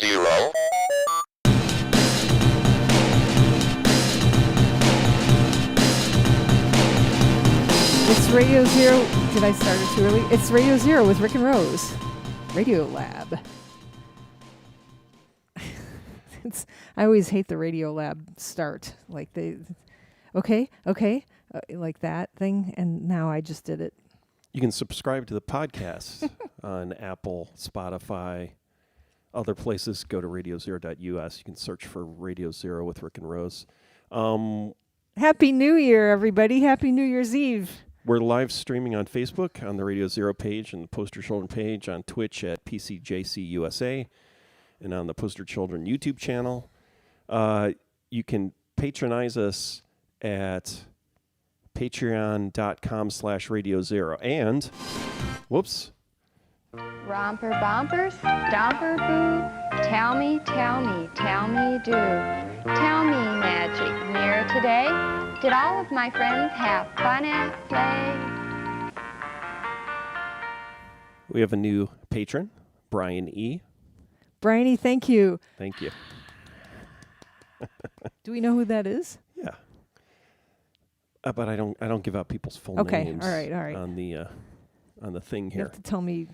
Zero. It's Radio Zero. Did I start it too early? It's Radio Zero with Rick and Rose. Radio Lab. I always hate the Radio Lab start. Like okay, like that thing. And now I just did it. You can subscribe to the podcast on Apple, Spotify, other places. Go to radiozero.us. You can search for Radio Zero with Rick and Rose. Happy New Year, everybody. Happy New Year's Eve. We're live streaming on Facebook on the Radio Zero page and the Poster Children page, on Twitch at PCJCUSA, and on the Poster Children YouTube channel. You can patronize us at patreon.com/Radio Zero. And, whoops. Romper bumpers, stomper boo, tell me, do. Tell me, magic mirror today, did all of my friends have fun at play? We have a new patron, Brian E. Brian E., thank you. Thank you. Do we know who that is? Yeah. But I don't give out people's full names. All right. On the thing You here. have to tell me.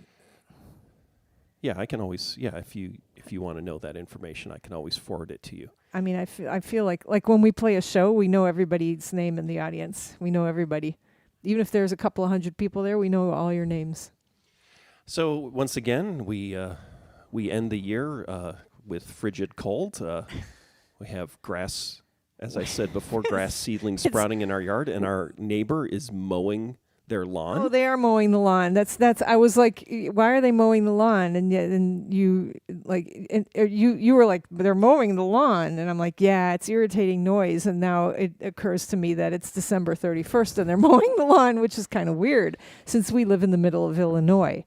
Yeah, I can always. Yeah, if you want to know that information, I can always forward it to you. I mean, I feel like when we play a show, we know everybody's name in the audience. We know everybody. Even if there's a couple of hundred people there, we know all your names. So once again, we end the year with frigid cold. We have grass, as I said before, grass seedlings sprouting in our yard, and our neighbor is mowing their lawn. Oh, they are mowing the lawn. That's. I was like, why are they mowing the lawn? And yet, you were like, they're mowing the lawn, and I'm like, yeah, it's irritating noise. And now it occurs to me that it's December 31st, and they're mowing the lawn, which is kind of weird since we live in the middle of Illinois,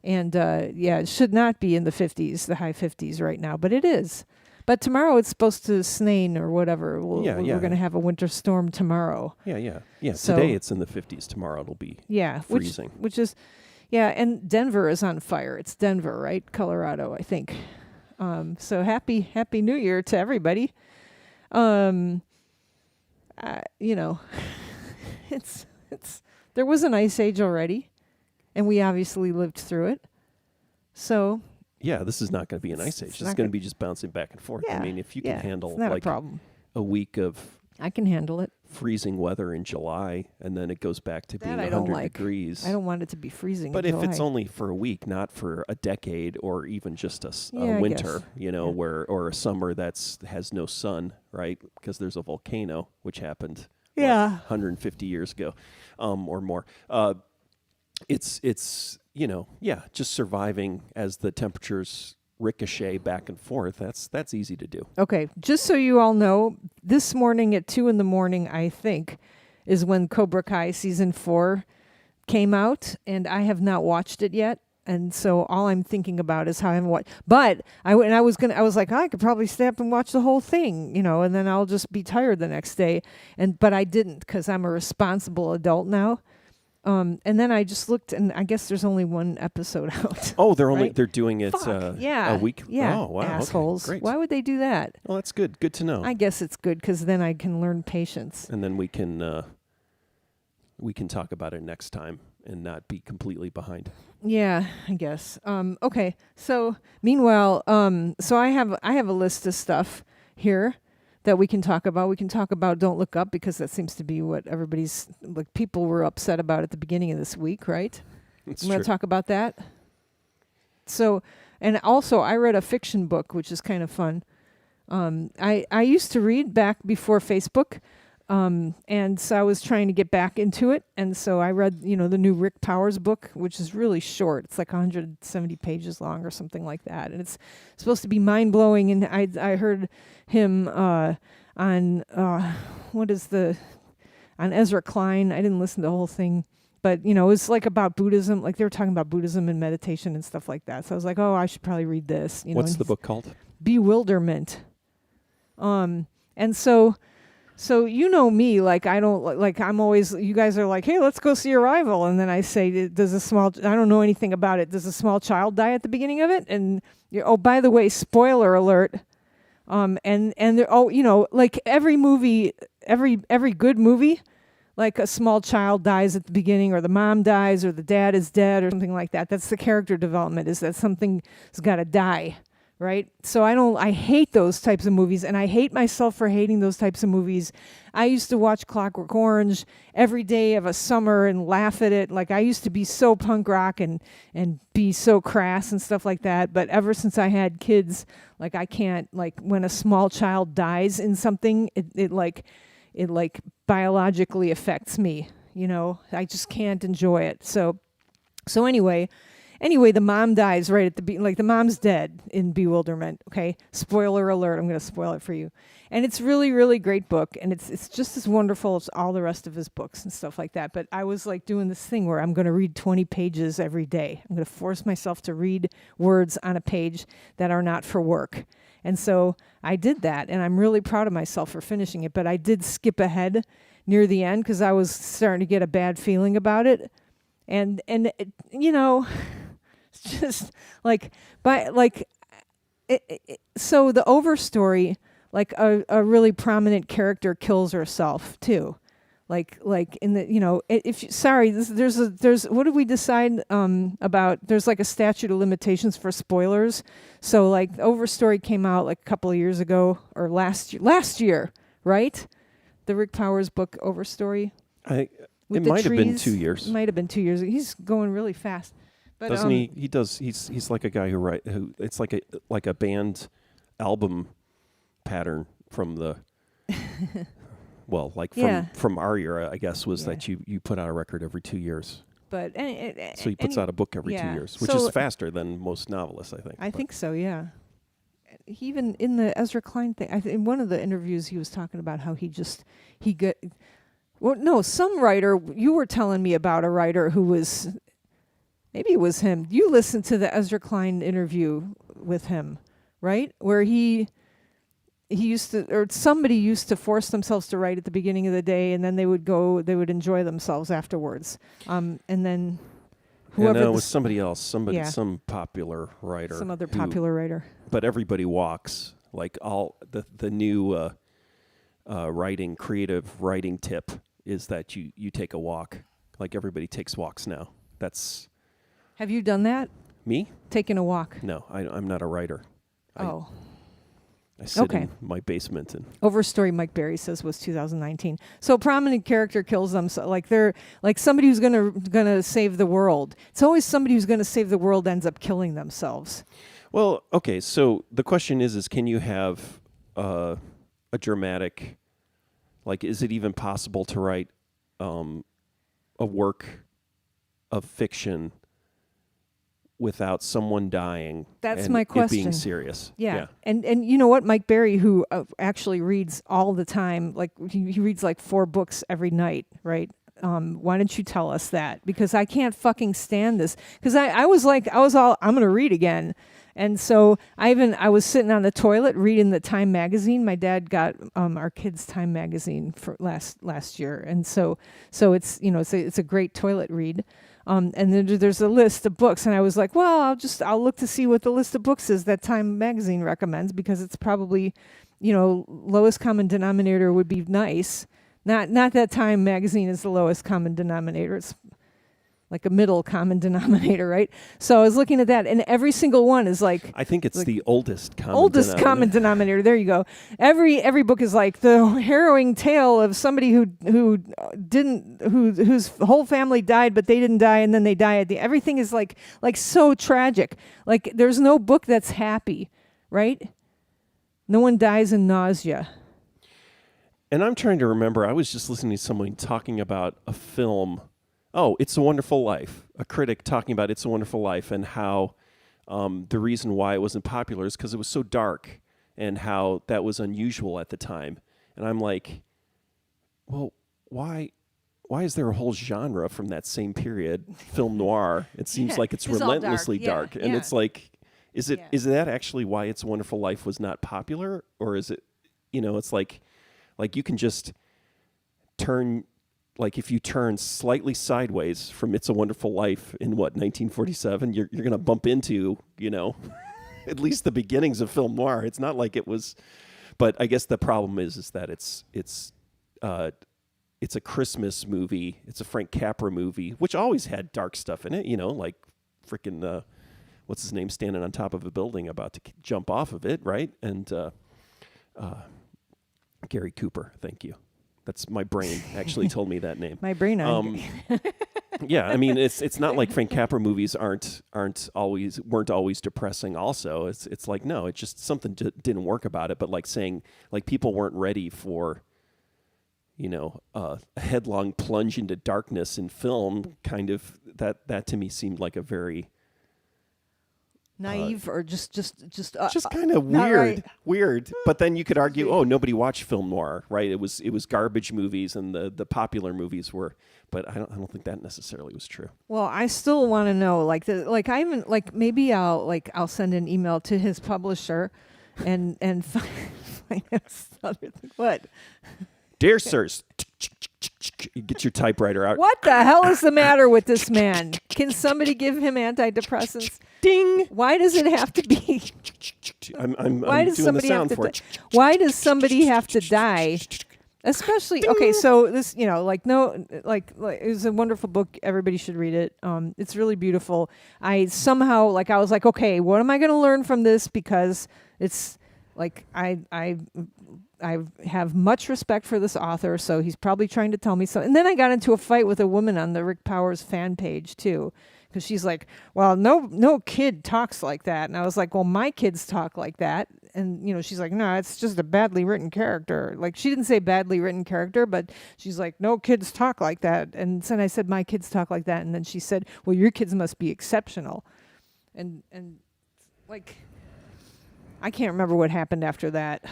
and it should not be in the 50s, the high 50s right now, but it is. But tomorrow it's supposed to snain or whatever. We're going to have a winter storm tomorrow. Yeah. So today it's in the 50s. Tomorrow it'll be freezing. Which is, and Denver is on fire. It's Denver, right? Colorado, I think. So happy New Year to everybody. It's there was an ice age already, and we obviously lived through it. So. Yeah, this is not going to be an ice age. It's going to be just bouncing back and forth. Yeah, I mean, if you can handle it's not a problem. A week of I can handle it. Freezing weather in July, and then it goes back to being 100 degrees. I don't want it to be freezing. But in if July. it's only for a week, not for a decade or even just a winter, or a summer has no sun, right? Because there's a volcano, which happened 150 years ago, or more. It's just surviving as the temperatures ricochet back and forth. That's easy to do. Okay, just so you all know, this morning at 2 a.m, I think, is when Cobra Kai season 4 came out, and I have not watched it yet. And so all I'm thinking about is how I haven't watched. But I was like, I could probably stay up and watch the whole thing, and then I'll just be tired the next day. But I didn't, because I'm a responsible adult now. And then I just looked, and I guess there's only one episode out. Oh, they're doing it a week. Yeah. Oh, wow. Assholes. Okay, great. Why would they do that? Well, that's good. Good to know. I guess it's good because then I can learn patience. And then we can talk about it next time and not be completely behind. Yeah, I guess. Okay. So meanwhile, so I have a list of stuff here that we can talk about. We can talk about Don't Look Up, because that seems to be what people were upset about at the beginning of this week, right? It's I'm going to talk about that. So, and also I read a fiction book, which is kind of fun. I used to read back before Facebook, and so I was trying to get back into it. And so I read, the new Rick Powers book, which is really short. It's like 170 pages long or something like that. And it's supposed to be mind-blowing. And I heard him on Ezra Klein. I didn't listen to the whole thing. But, it's like about Buddhism. Like they were talking about Buddhism and meditation and stuff like that. So I was like, oh, I should probably read this. What's the book called? Bewilderment. And so So you know me, like I don't like I'm always. You guys are like, hey, let's go see Arrival, and then I say, does a small? I don't know anything about it. Does a small child die at the beginning of it? And oh, by the way, spoiler alert. And there, like every movie, every good movie, like a small child dies at the beginning, or the mom dies, or the dad is dead, or something like that. That's the character development. Is that something's got to die. Right? So I hate those types of movies, and I hate myself for hating those types of movies. I used to watch Clockwork Orange every day of a summer and laugh at it. Like I used to be so punk rock and be so crass and stuff like that. But ever since I had kids, like I can't, like when a small child dies in something, it biologically affects me. I just can't enjoy it. So Anyway, the mom dies right at the like the mom's dead in Bewilderment. Okay, spoiler alert. I'm going to spoil it for you. And it's really, really great book, and it's just as wonderful as all the rest of his books and stuff like that. But I was like doing this thing where I'm going to read 20 pages every day. I'm going to force myself to read words on a page that are not for work. And so I did that, and I'm really proud of myself for finishing it. But I did skip ahead near the end because I was starting to get a bad feeling about it. And it's just like so the overstory, like a really prominent character kills herself too, like in the there's what did we decide about? There's like a statute of limitations for spoilers. So like Overstory came out like a couple of years ago or last year, right? The Rick Powers book Overstory. It might have been 2 years. Might have been 2 years. He's going really fast. But, doesn't he? He does. He's like a guy who it's like a band album pattern from the from our era, I guess, was that you put out a record every 2 years. But so he puts out a book every 2 years, which is faster than most novelists, I think. I think so. Yeah. He even in the Ezra Klein thing, in one of the interviews, he was talking about how some writer, you were telling me about a writer who was, maybe it was him. You listened to the Ezra Klein interview with him, right? Where he used to, or somebody used to force themselves to write at the beginning of the day, and then they would enjoy themselves afterwards. And then whoever. No, it was somebody else, some popular writer. Some other popular writer. But everybody walks, like all the new creative writing tip is that you take a walk. Like everybody takes walks now. Have you done that? Me? Taking a walk? No, I'm not a writer. I sit in my basement and Overstory, Mike Berry says, was 2019. So a prominent character kills them. So like they're like somebody who's gonna save the world. It's always somebody who's gonna save the world ends up killing themselves. Well, okay. So the question is can you have a dramatic? Like, is it even possible to write a work of fiction without someone dying? That's and my question. It being serious. Yeah. And you know what? Mike Berry, who actually reads all the time, like he reads like 4 books every night, right? Why don't you tell us that? Because I can't fucking stand this. Because I was all, I'm going to read again. And so I was sitting on the toilet reading the Time magazine. My dad got our kids' Time magazine for last year, and so it's it's a great toilet read. And then there's a list of books, and I was like, well, I'll look to see what the list of books is that Time magazine recommends, because it's probably, lowest common denominator would be nice. Not that Time magazine is the lowest common denominator. It's like a middle common denominator, right? So I was looking at that, and every single one is like... I think it's like the oldest common denominator. There you go. Every book is like the harrowing tale of somebody whose whole family died, but they didn't die, and then they die at the... Everything is like so tragic. Like there's no book that's happy, right? No one dies in nausea. And I'm trying to remember, I was just listening to someone talking about a film... Oh, It's a Wonderful Life. A critic talking about It's a Wonderful Life and how the reason why it wasn't popular is because it was so dark and how that was unusual at the time. And I'm like, well, why is there a whole genre from that same period, film noir? It seems like it's relentlessly dark. And it's like, is that actually why It's a Wonderful Life was not popular? Or is it, it's like, Like you can just turn, like if you turn slightly sideways from It's a Wonderful Life in 1947, you're going to bump into, at least the beginnings of film noir. It's not like it was, but I guess the problem is that it's a Christmas movie. It's a Frank Capra movie, which always had dark stuff in it, like freaking, what's his name, standing on top of a building about to jump off of it, right? And Gary Cooper, thank you. That's my brain actually told me that name. My brain. Yeah, I mean it's not like Frank Capra movies weren't always depressing. Also, it's like no, it's just something didn't work about it. But like saying like people weren't ready for, a headlong plunge into darkness in film. Kind of that to me seemed like a very naive or just kind of weird. But then you could argue, oh, nobody watched film noir, right? It was garbage movies, and the popular movies were. But I don't think that necessarily was true. Well, I still want to know, maybe I'll send an email to his publisher, and find out other thing. What? Dear sirs, you get your typewriter out. What the hell is the matter with this man? Can somebody give him antidepressants? Ding! Why does it have to be? I'm Why does doing somebody the sound have for to? it. Why does somebody have to die? Especially okay, so this it's a wonderful book. Everybody should read it. It's really beautiful. I somehow I was like, okay, what am I going to learn from this? Because it's like I have much respect for this author, so he's probably trying to tell me something. And then I got into a fight with a woman on the Rick Powers fan page too, because she's like, well, no kid talks like that. And I was like, well, my kids talk like that. And, she's like, no, it's just a badly written character. Like, she didn't say badly written character, but she's like, no kids talk like that. And then I said, my kids talk like that. And then she said, well, your kids must be exceptional. And I can't remember what happened after that.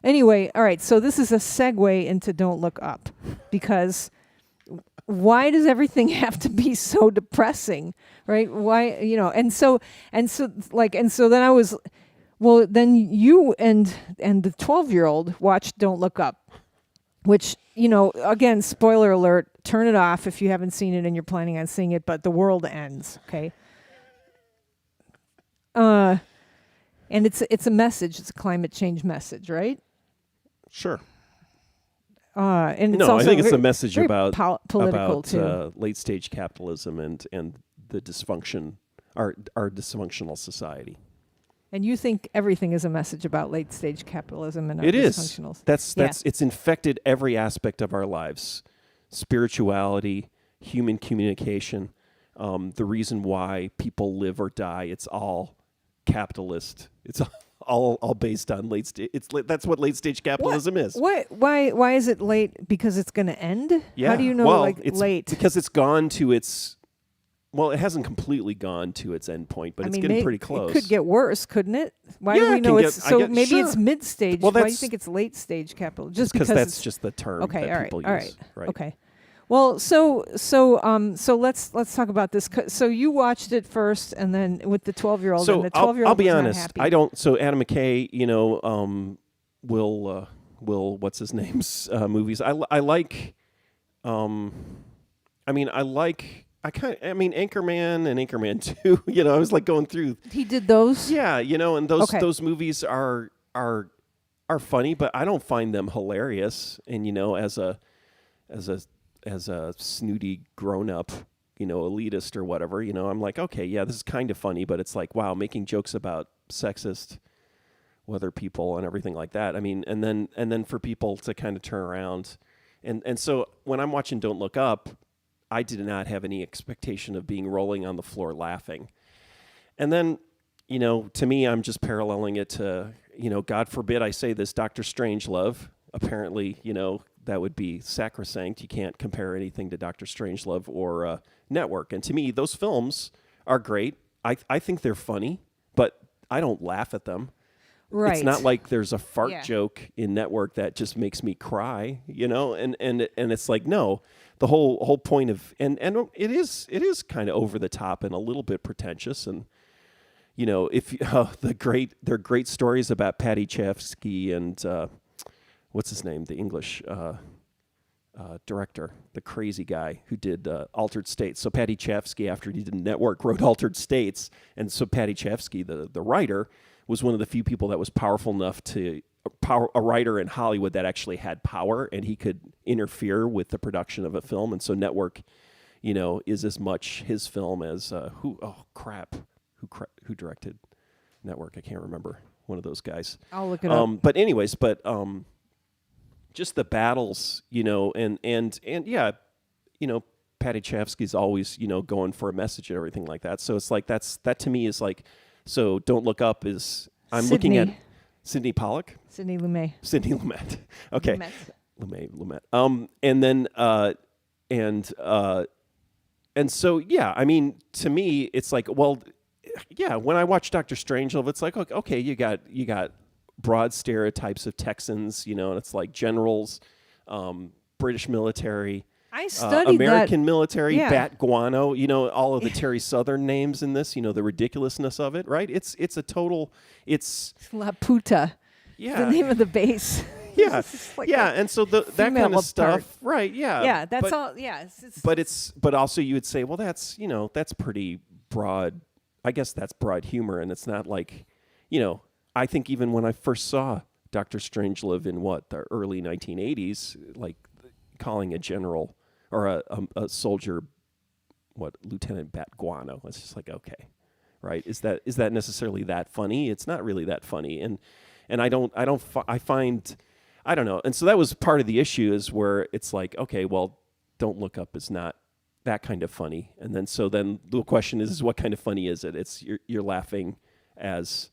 Anyway, all right, so this is a segue into Don't Look Up, because why does everything have to be so depressing, right? Why, and so then I was, well, then you and the 12-year-old watched Don't Look Up, which, again, spoiler alert, turn it off if you haven't seen it and you're planning on seeing it, but the world ends, okay? And it's a message, it's a climate change message, right? Sure. And it's no, I also think it's very, a message very about political too. Late stage capitalism and the dysfunction, our dysfunctional society. And you think everything is a message about late stage capitalism and our it is. dysfunctional. That's it's infected every aspect of our lives, spirituality, human communication, the reason why people live or die. It's all capitalist. It's all based on late stage. That's what late stage capitalism is. What? Why is it late? Because it's going to end? Yeah. How do you know it's late? Because it's gone to its. Well, it hasn't completely gone to its end point, but it's getting pretty close. It could get worse, couldn't it? Why do we know it's maybe sure. it's mid stage? Well, why do you think it's late stage capital? Just because that's just the term okay, that people use. All right. Right. Okay. Well, so let's talk about this. So you watched it first, and then with the 12-year-old. So and the 12-year-old I'll be was honest. Not happy. I don't. So Adam McKay, will what's his name's movies. I like. Anchorman and Anchorman 2. I was like going through. He did those. Yeah, and those movies are funny, but I don't find them hilarious. And as a snooty grown up, elitist or whatever, I'm like, okay, yeah, this is kind of funny, but it's like, wow, making jokes about sexist weather people and everything like that. I mean, and then for people to kind of turn around, and so when I'm watching Don't Look Up, I did not have any expectation of being rolling on the floor laughing. And then, to me, I'm just paralleling it to, God forbid I say this, Dr. Strangelove. Apparently, that would be sacrosanct. You can't compare anything to Dr. Strangelove or Network. And to me, those films are great. I think they're funny, but I don't laugh at them. Right. It's not like there's a fart joke in Network that just makes me cry, and it's like, no, the whole point of, and it is kind of over the top and a little bit pretentious. And, if they're great stories about Patty Chayefsky and, what's his name? The English director, the crazy guy who did Altered States. So Paddy Chayefsky, after he did Network, wrote Altered States. And so Paddy Chayefsky, the writer, was one of the few people that was powerful enough to, a writer in Hollywood that actually had power, and he could interfere with the production of a film. And so Network, is as much his film as, who directed Network? I can't remember. One of those guys. I'll look it up. But anyways, just the battles, and yeah, Paddy Chayefsky's always, going for a message and everything like that. So it's like that to me is like, so Don't Look Up is, I'm looking at Sidney Pollack? Sidney Lumet. Sidney Lumet. Okay. Lumet. And so, yeah, I mean, to me, it's like, well, yeah, when I watch Dr. Strangelove, it's like, okay, you got broad stereotypes of Texans, and it's like generals, British military, I studied American military, Bat Guano, all of the Terry Southern names in this, the ridiculousness of it, right? It's a total, it's La Puta. Yeah. The name of the base. Yeah. Like and so that kind of stuff, right? Yeah. Yeah, that's all. Yeah. But also you would say, well, that's pretty broad. I guess that's broad humor, and it's not like, I think even when I first saw Dr. Strangelove in the early 1980s, like calling a general or a soldier, Lieutenant Bat Guano, it's just like, okay, right? Is that necessarily that funny? It's not really that funny, and I find, I don't know, and so that was part of the issue, is where it's like, okay, well, Don't Look Up is not that kind of funny, and then the question is what kind of funny is it? It's you're laughing as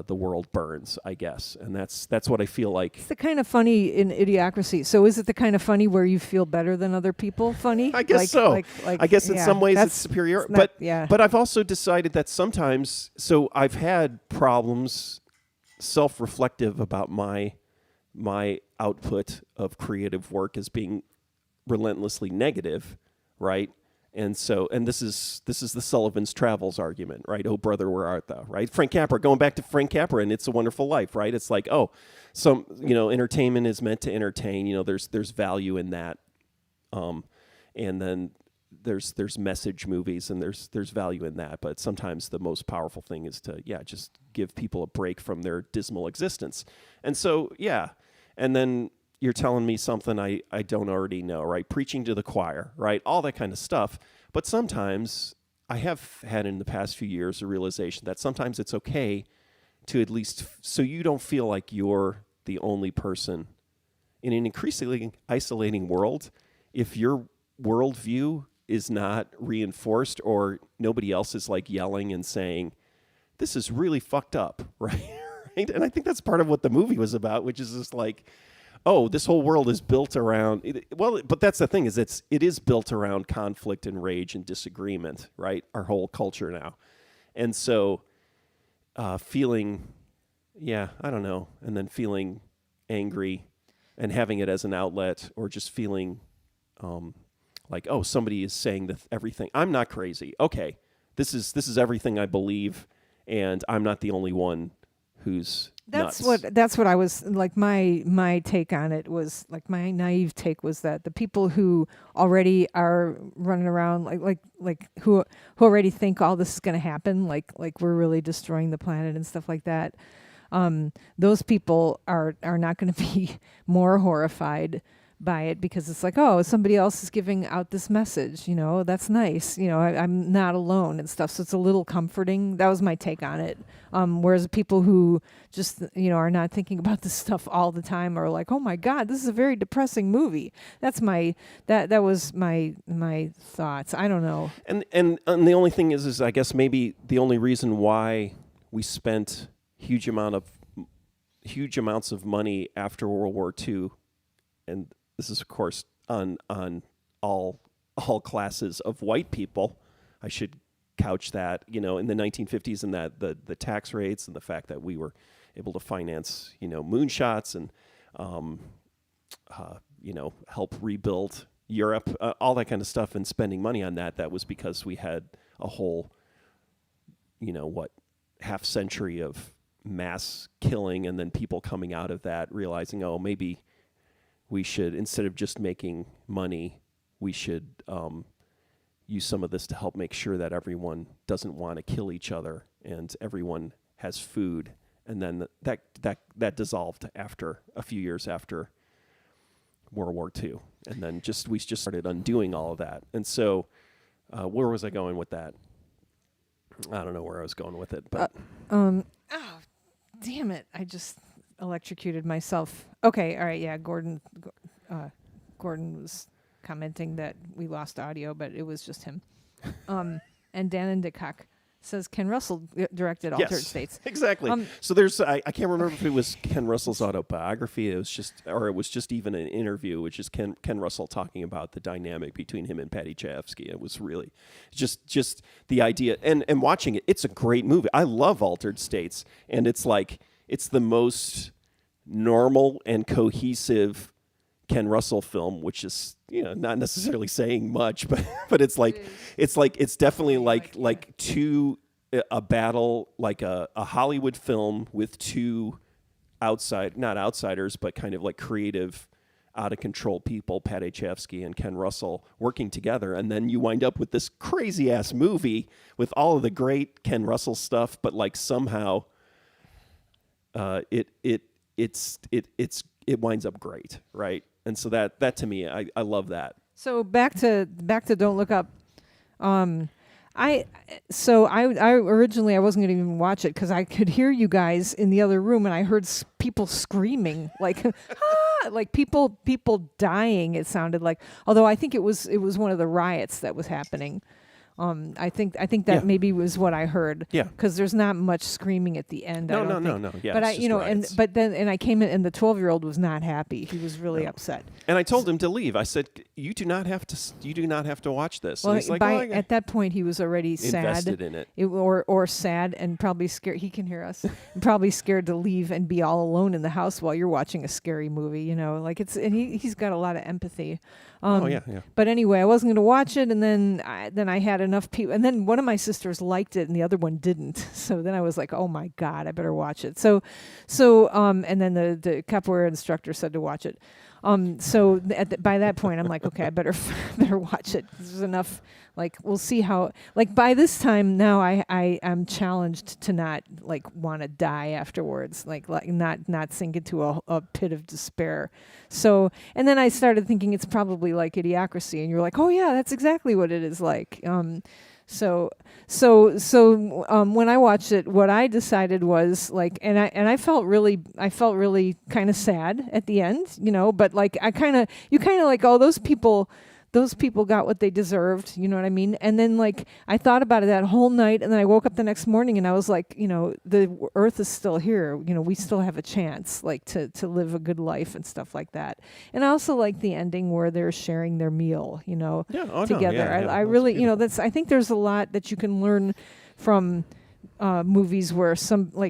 the world burns, I guess, and that's what I feel like. It's the kind of funny in Idiocracy. So is it the kind of funny where you feel better than other people? Funny? I guess so. I guess in some ways it's superior, but I've also decided that sometimes. So I've had problems, self-reflective about my output of creative work as being relentlessly negative, right? And so, and this is the Sullivan's Travels argument, right? Oh, brother, where art thou, right? Frank Capra, going back to Frank Capra and It's a Wonderful Life, right? It's like, entertainment is meant to entertain. There's value in that, and then there's message movies, and there's value in that. But sometimes the most powerful thing is to just give people a break from their dismal existence. And so, and then you're telling me something I don't already know, right? Preaching to the choir, right? All that kind of stuff. But sometimes I have had in the past few years a realization that sometimes it's okay to at least, so you don't feel like you're the only person in an increasingly isolating world, if your worldview is not reinforced or nobody else is like yelling and saying, this is really fucked up, right? And I think that's part of what the movie was about, which is just like, oh, this whole world is built around, but that's the thing, is it is built around conflict and rage and disagreement, right? Our whole culture now. And so feeling, I don't know, and then feeling angry and having it as an outlet, or just feeling like, oh, somebody is saying that everything, I'm not crazy. Okay, this is everything I believe, and I'm not the only one who's That's nuts. That's what I was like. My take on it was like, my naive take was that the people who already are running around like who already think all this is going to happen, like we're really destroying the planet and stuff like that. Those people are not going to be more horrified by it, because it's like, oh, somebody else is giving out this message, that's nice, I'm not alone and stuff. So it's a little comforting. That was my take on it. Whereas people who just, are not thinking about this stuff all the time are like, oh my God, this is a very depressing movie. That's that was my thoughts. I don't know. And the only thing is I guess maybe the only reason why we spent huge amounts of money after World War II, and this is, of course, on all classes of white people. I should couch that, in the 1950s, and that the tax rates and the fact that we were able to finance, moonshots and, help rebuild Europe, all that kind of stuff, and spending money on that was because we had a whole, half century of mass killing, and then people coming out of that realizing, oh, maybe we should, instead of just making money, we should use some of this to help make sure that everyone doesn't want to kill each other and everyone has food. And then that dissolved after a few years after World War II. And then we just started undoing all of that. And so where was I going with that? I don't know where I was going with it, but oh, damn it! I just electrocuted myself. Okay, all right, yeah. Gordon was commenting that we lost audio, but it was just him. And Dan and Dickhock says Ken Russell directed Altered States. Exactly. So there's I can't remember if it was Ken Russell's autobiography. It was just even an interview, which is Ken Russell talking about the dynamic between him and Patty Chayefsky. It was really just the idea, and watching it. It's a great movie. I love Altered States, and it's the most normal and cohesive Ken Russell film, which is not necessarily saying much, but it's definitely like a battle, like a Hollywood film with two not outsiders, but kind of like creative, out of control people, Patty Chayefsky and Ken Russell working together, and then you wind up with this crazy ass movie with all of the great Ken Russell stuff, but like somehow it winds up great, right? And so that to me, I love that. So back to Don't Look Up. I originally I wasn't going to even watch it because I could hear you guys in the other room, and I heard people screaming like like people dying. It sounded like, although I think it was one of the riots that was happening. I think that maybe was what I heard. Yeah. Because there's not much screaming at the end. No. Yeah. But I came in, and the 12-year-old was not happy. He was really upset. And I told him to leave. I said, "You do not have to watch this." Well, and he's like, at that point, he was already invested in it. Or sad and probably scared. He can hear us. Probably scared to leave and be all alone in the house while you're watching a scary movie. And he's got a lot of empathy. Yeah. But anyway, I wasn't going to watch it, and then I had enough people, and then one of my sisters liked it, and the other one didn't. So then I was like, "Oh my God, I better watch it." So, and then the capoeira instructor said to watch it. So by that point, I'm like, okay, I better watch it. There's enough. Like, we'll see how. Like, by this time now, I'm challenged to not want to die afterwards. Like not sink into a pit of despair. So, and then I started thinking it's probably like Idiocracy, and you're like, oh yeah, that's exactly what it is like. So when I watched it, what I decided was like, and I felt really kind of sad at the end, but like you kind of like, oh, those people got what they deserved, you know what I mean? And then like I thought about it that whole night, and then I woke up the next morning and I was like, the earth is still here, we still have a chance, like to live a good life and stuff like that. And I also like the ending where they're sharing their meal, together. I really, I think there's a lot that you can learn from movies where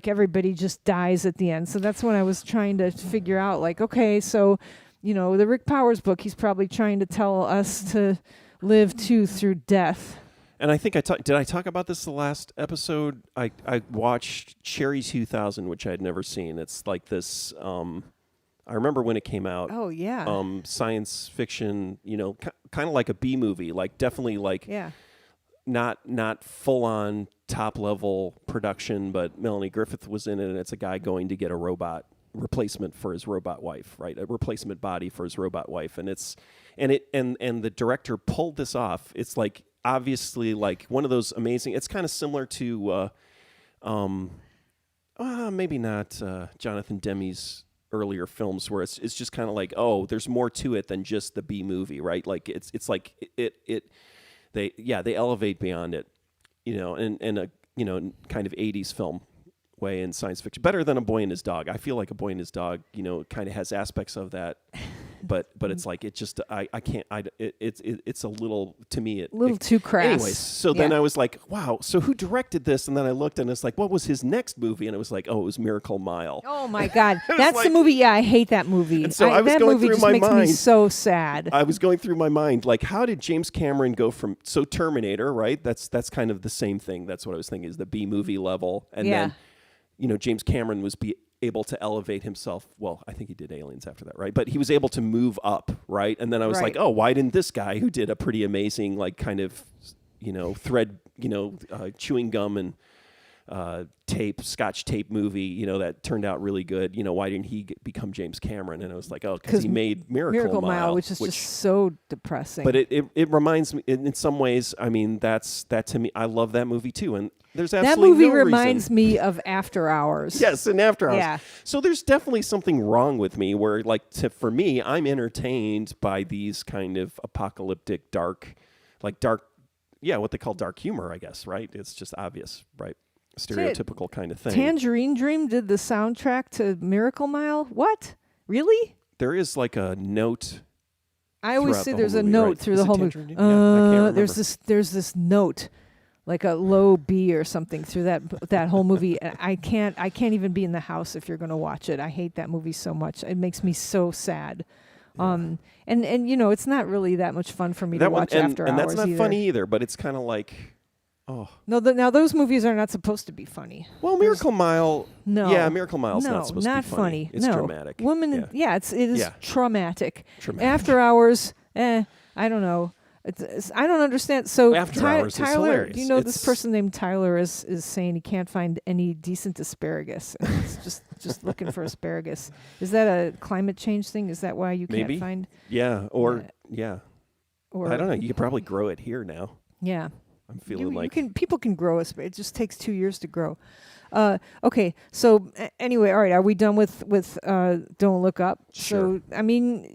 everybody just dies at the end. So that's when I was trying to figure out, like, okay, so the Rick Powers book, he's probably trying to tell us to live too through death. And I think did I talk about this the last episode? I watched Cherry 2000, which I had never seen. It's like this, I remember when it came out. Oh, yeah. Science fiction, kind of like a B movie, like definitely like not full on top level production, but Melanie Griffith was in it, and it's a guy going to get a robot replacement for his robot wife, right? A replacement body for his robot wife, and the director pulled this off. It's like obviously like one of those amazing. It's kind of similar to, maybe not Jonathan Demme's earlier films, where it's just kind of like, oh, there's more to it than just the B movie, right? Like it's like they elevate beyond it, in a kind of 80s film way in science fiction, better than A Boy and His Dog. I feel like A Boy and His Dog, kind of has aspects of that, but it's like it just I can't it's a little, to me, a little too crass. Anyways, so then I was like, wow, so who directed this? And then I looked, and it's like, what was his next movie? And it was like, oh, it was Miracle Mile. Oh my God, that's the movie. Yeah, I hate that movie. And so I was going through my mind. That movie just makes me so sad. I was going through my mind, like, how did James Cameron go from Terminator, right? That's kind of the same thing. That's what I was thinking, is the B movie level, and then James Cameron was able to elevate himself. Well, I think he did Aliens after that, right? But he was able to move up, right? And then I was like, oh, why didn't this guy who did a pretty amazing, like, kind of, thread, chewing gum and Scotch tape movie, that turned out really good. Why didn't he become James Cameron? And I was like, oh, because he made Miracle Mile, which is just so depressing. But it reminds me in some ways. I mean, that to me, I love that movie too. And there's absolutely that movie no reminds reason. me of After Hours. Yes, and After Hours. Yeah. So there's definitely something wrong with me where, like, for me, I'm entertained by these kind of apocalyptic, dark, what they call dark humor, I guess, right? It's just obvious, right? Stereotypical kind of thing. Tangerine Dream did the soundtrack to Miracle Mile. What? Really? There is like a note. I always say there's a movie, note right? through Is the it whole movie. Tangerine Dream? Yeah, I can't remember. There's this note, like a low B or something through that whole movie. And I can't even be in the house if you're going to watch it. I hate that movie so much. It makes me so sad. Yeah. And it's not really that much fun for me to watch After Hours. And that's not either. funny either, but it's kind of like, oh. No, now those movies are not supposed to be funny. Well, Miracle Mile. No. Yeah, Miracle Mile's not supposed to be funny. It's dramatic. It is traumatic. Traumatic. After Hours, I don't know. I don't understand. So After Hours is Tyler, hilarious. do you know this person named Tyler is saying he can't find any decent asparagus. It's just looking for asparagus. Is that a climate change thing? Is that why you can't find? Yeah, or Or I don't know. You could probably grow it here now. Yeah. I'm feeling people can grow asparagus. It just takes 2 years to grow. Okay, so anyway, all right. Are we done with Don't Look Up? Sure. So I mean,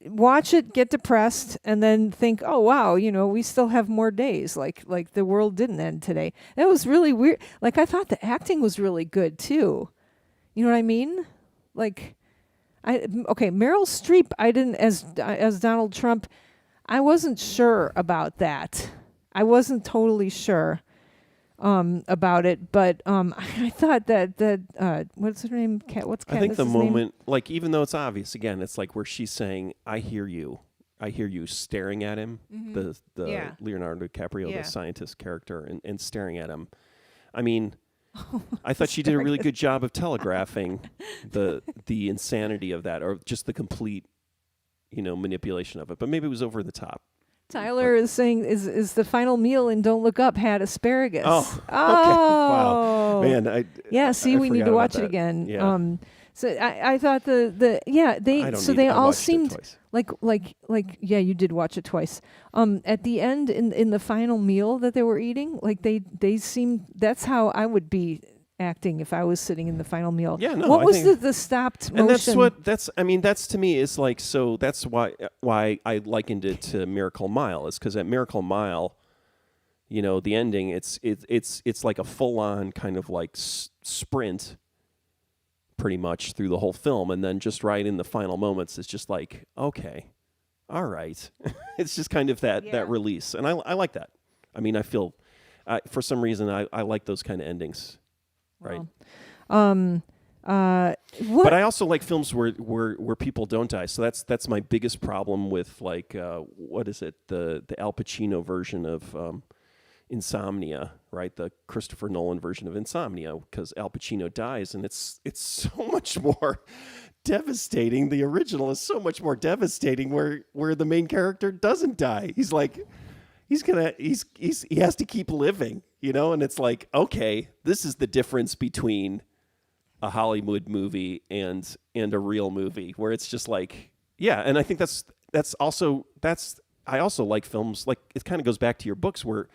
watch it, get depressed, and then think, oh wow, we still have more days. Like the world didn't end today. That was really weird. Like I thought the acting was really good too. You know what I mean? Like, Meryl Streep. I didn't as Donald Trump. I wasn't sure about that. I wasn't totally sure about it, but I thought that what's her name? What's Katniss's I think the name? moment, like, even though it's obvious, again, it's like where she's saying, "I hear you," staring at him. Mm-hmm. The Leonardo DiCaprio, the scientist character, and staring at him. I mean, I thought she did a really good job of telegraphing the insanity of that, or just the complete, manipulation of it. But maybe it was over the top. Tyler is saying is the final meal in Don't Look Up had asparagus. Oh, okay. Wow, man. See, we need to watch it again. Yeah. So I thought they all seemed like you did watch it twice. At the end in the final meal that they were eating, like they seemed, that's how I would be acting if I was sitting in the final meal. Yeah, no. What was the stopped motion? And that's to me is like, so that's why I likened it to Miracle Mile, is because at Miracle Mile, the ending, it's like a full on kind of like sprint, pretty much through the whole film, and then just right in the final moments, it's just like, okay, all right, it's just kind of that release, and I like that. I mean, I feel for some reason I like those kind of endings. Right. But I also like films where people don't die. So that's my biggest problem with, like, what is it? The Al Pacino version of Insomnia, right? The Christopher Nolan version of Insomnia, because Al Pacino dies, and it's so much more devastating. The original is so much more devastating, where the main character doesn't die. He's like, he has to keep living. And it's like, okay, this is the difference between a Hollywood movie and a real movie, where it's just like, and I think I also like films, like, it kind of goes back to your books where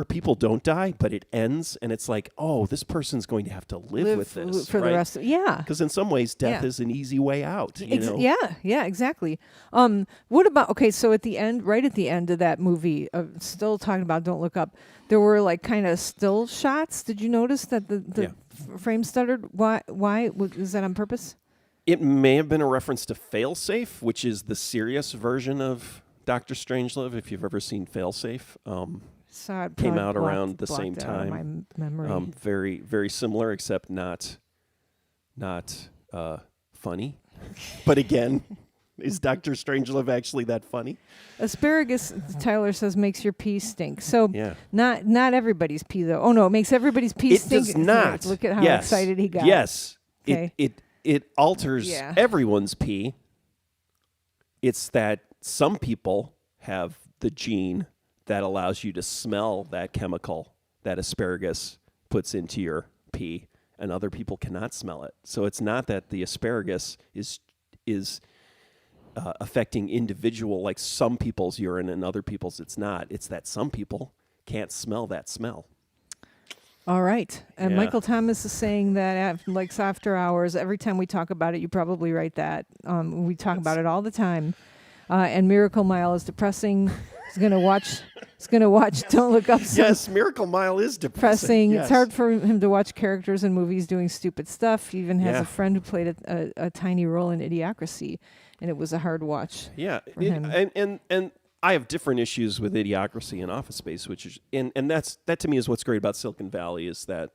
people don't die, but it ends, and it's like, oh, this person's going to have to live with this for the rest of because in some ways death is an easy way out. Yeah, exactly. What about, so at the end, right at the end of that movie, still talking about Don't Look Up, there were like kind of still shots. Did you notice that the frame stuttered? Why is that on purpose? It may have been a reference to Failsafe, which is the serious version of Dr. Strangelove, if you've ever seen Failsafe. So it came out around the same time. My memory. Very, very similar, except not funny. But again, Is Dr. Strangelove actually that funny? Asparagus, Tyler says, makes your pee stink. So Yeah. not everybody's pee, though. Oh, no, it makes everybody's pee stink. It does not. Look at how Yes. excited he got. Yes. Okay. It alters everyone's pee. It's that some people have the gene that allows you to smell that chemical that asparagus puts into your pee, and other people cannot smell it. So it's not that the asparagus is affecting individual, like some people's urine and other people's it's not. It's that some people can't smell that smell. All right. And Michael Thomas is saying that after hours, every time we talk about it, you probably write that. We talk about it all the time. And Miracle Mile is depressing. He's going to watch Don't Look Up. Yes, Miracle Mile is depressing. Yes. It's hard for him to watch characters in movies doing stupid stuff. He even has a friend who played a tiny role in Idiocracy, and it was a hard watch. Yeah. For him. And I have different issues with Idiocracy and Office Space, which is and that to me is what's great about Silicon Valley is that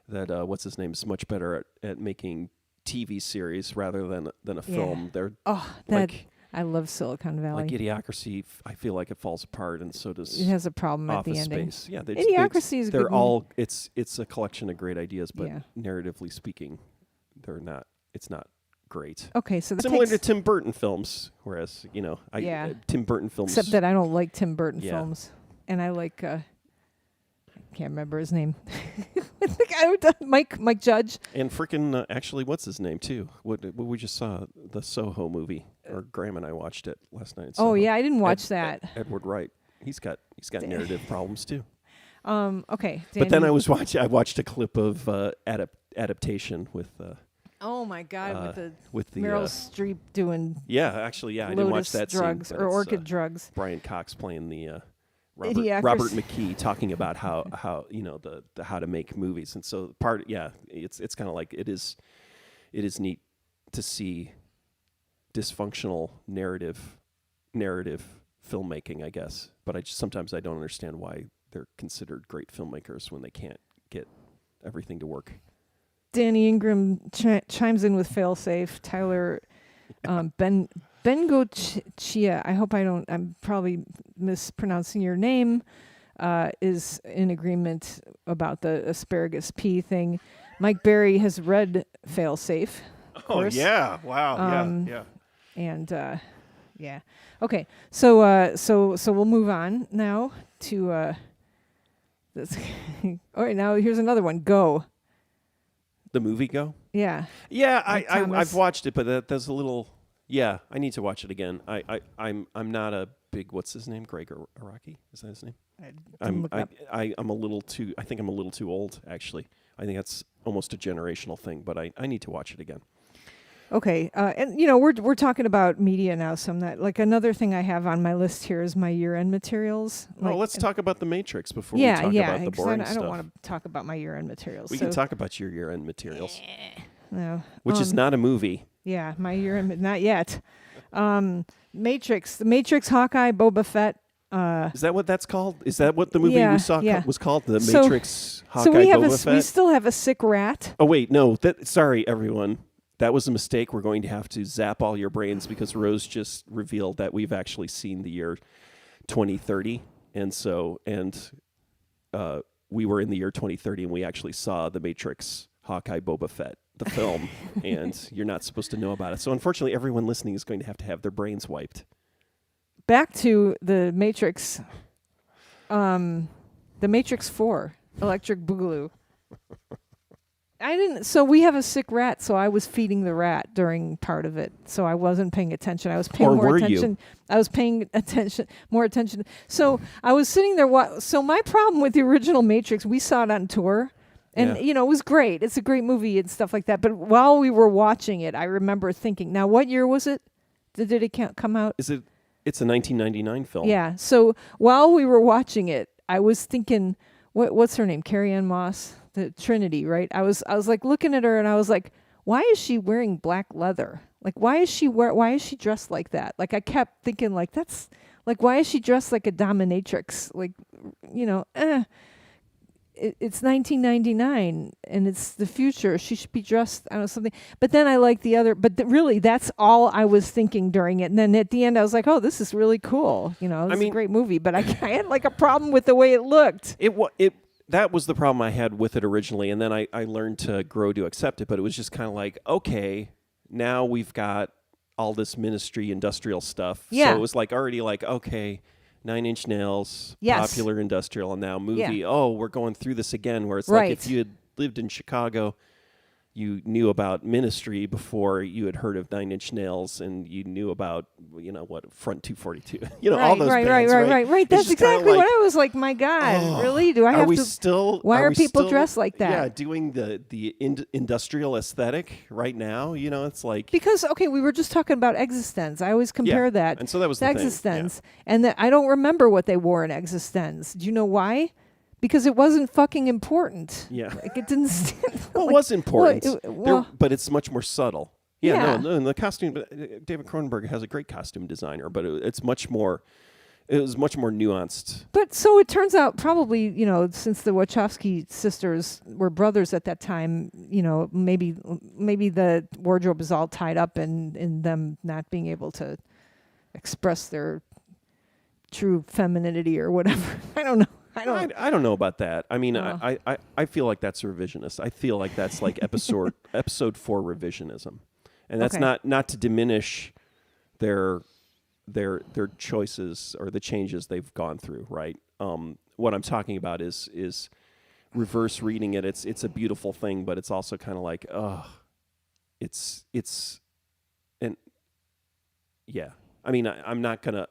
what's his name is much better at making TV series rather than a film. They're I love Silicon Valley. Like Idiocracy, I feel like it falls apart, and so does. It has a problem Office at the ending. Space. Yeah, Idiocracy is. They're good all. It's a collection of great ideas, but narratively speaking, they're not. It's not great. Okay, so similar to Tim Burton films, whereas Tim Burton films. Except that I don't like Tim Burton films, and I like. I can't remember his name. The guy who done Mike Judge. And frickin' actually, what's his name too? What we just saw the Soho movie, or Graham and I watched it last night. Oh yeah, I didn't watch that. Edward Wright. He's got narrative problems too. Okay. Danny. But then I watched a clip of adaptation with. Oh my God! With the Meryl Streep doing. Yeah, actually, I didn't watch that drugs scene. Or orchid drugs. Brian Cox playing the. Robert McKee talking about how the how to make movies, and so it's kind of like it is neat to see dysfunctional narrative filmmaking, I guess. But sometimes I don't understand why they're considered great filmmakers when they can't get everything to work. Danny Ingram chimes in with failsafe. Tyler Bengo Chia, I hope I'm probably mispronouncing your name, is in agreement about the asparagus pea thing. Mike Berry has read Failsafe. Oh, yeah. Wow. Yeah. And, Okay. So we'll move on now to, this. All right, now here's another one. Go. The movie Go? Yeah. Yeah, I've watched it, but that's a little... Yeah, I need to watch it again. I'm not a big, what's his name? Greg Araki? Is that his name? I'm a little too. I think I'm a little too old. Actually, I think that's almost a generational thing. But I need to watch it again. Okay, and we're talking about media now. So I'm not like another thing I have on my list here is my year-end materials. Well, let's talk about The Matrix before we talk about the boring stuff. I don't want to talk about my year-end materials. We can talk about your year-end materials. No, which is not a movie. Yeah, my year-end, not yet. Matrix, The Matrix, Hawkeye, Boba Fett. Is that what that's called? Is that what the movie we saw was called? The Matrix, Hawkeye, so Boba Fett? We still have a sick rat. Oh, wait, no. Sorry, everyone. That was a mistake. We're going to have to zap all your brains because Rose just revealed that we've actually seen the year 2030. And we were in the year 2030, and we actually saw The Matrix, Hawkeye, Boba Fett, the film, and you're not supposed to know about it. So unfortunately, everyone listening is going to have their brains wiped. Back to The Matrix. The Matrix 4, Electric Boogaloo. So we have a sick rat, so I was feeding the rat during part of it. So I wasn't paying attention. I was paying more attention. I was paying more attention. So I was sitting there. So my problem with the original Matrix, we saw it on tour. And, it was great. It's a great movie and stuff like that. But while we were watching it, I remember thinking, now what year was it? Did it come out? It's a 1999 film. Yeah. So while we were watching it, I was thinking, what's her name? Carrie-Anne Moss, the Trinity, right? I was like looking at her and I was like, why is she wearing black leather? Like, why is she dressed like that? Like, I kept thinking like, that's like, why is she dressed like a dominatrix? Like, it's 1999 and it's the future. She should be dressed, I don't know, something. But then I like the other, but really that's all I was thinking during it. And then at the end I was like, oh, this is really cool. You know, it's a great movie. But I had like a problem with the way it looked. That was the problem I had with it originally. And then I learned to grow to accept it. But it was just kind of like, okay, now we've got all this ministry industrial stuff. Yeah. So it was like already like, okay, 9 Inch Nails, Yes. popular industrial, and now movie. Yeah. Oh, we're going through this again, where it's Right. like if you had lived in Chicago, you knew about ministry before you had heard of 9 Inch Nails, and you knew about, Front 242. All those bands, right. That's just kinda exactly like, what I was like, my God, really? Do I have to? Why are people dressed like that? Yeah, doing the industrial aesthetic right now. It's like Because, okay, we were just talking about Existence. I always compare that and so that was to the thing. Existence. And I don't remember what they wore in Existence. Do you know why? Because it wasn't fucking important. Yeah. Like, it didn't stand. Well, it was important, well, but it's much more subtle. Yeah. Yeah. No, the costume. David Cronenberg has a great costume designer, but it's much more. It was much more nuanced. But so it turns out, probably, since the Wachowski sisters were brothers at that time, maybe the wardrobe is all tied up in them not being able to express their true femininity or whatever. I don't know. I don't know about that. I mean, I feel like that's revisionist. I feel like that's like episode 4 revisionism, and that's not to diminish their choices or the changes they've gone through. Right. What I'm talking about is reverse reading it. It's a beautiful thing, but it's also kind of like, it's and yeah. I mean, I'm not gonna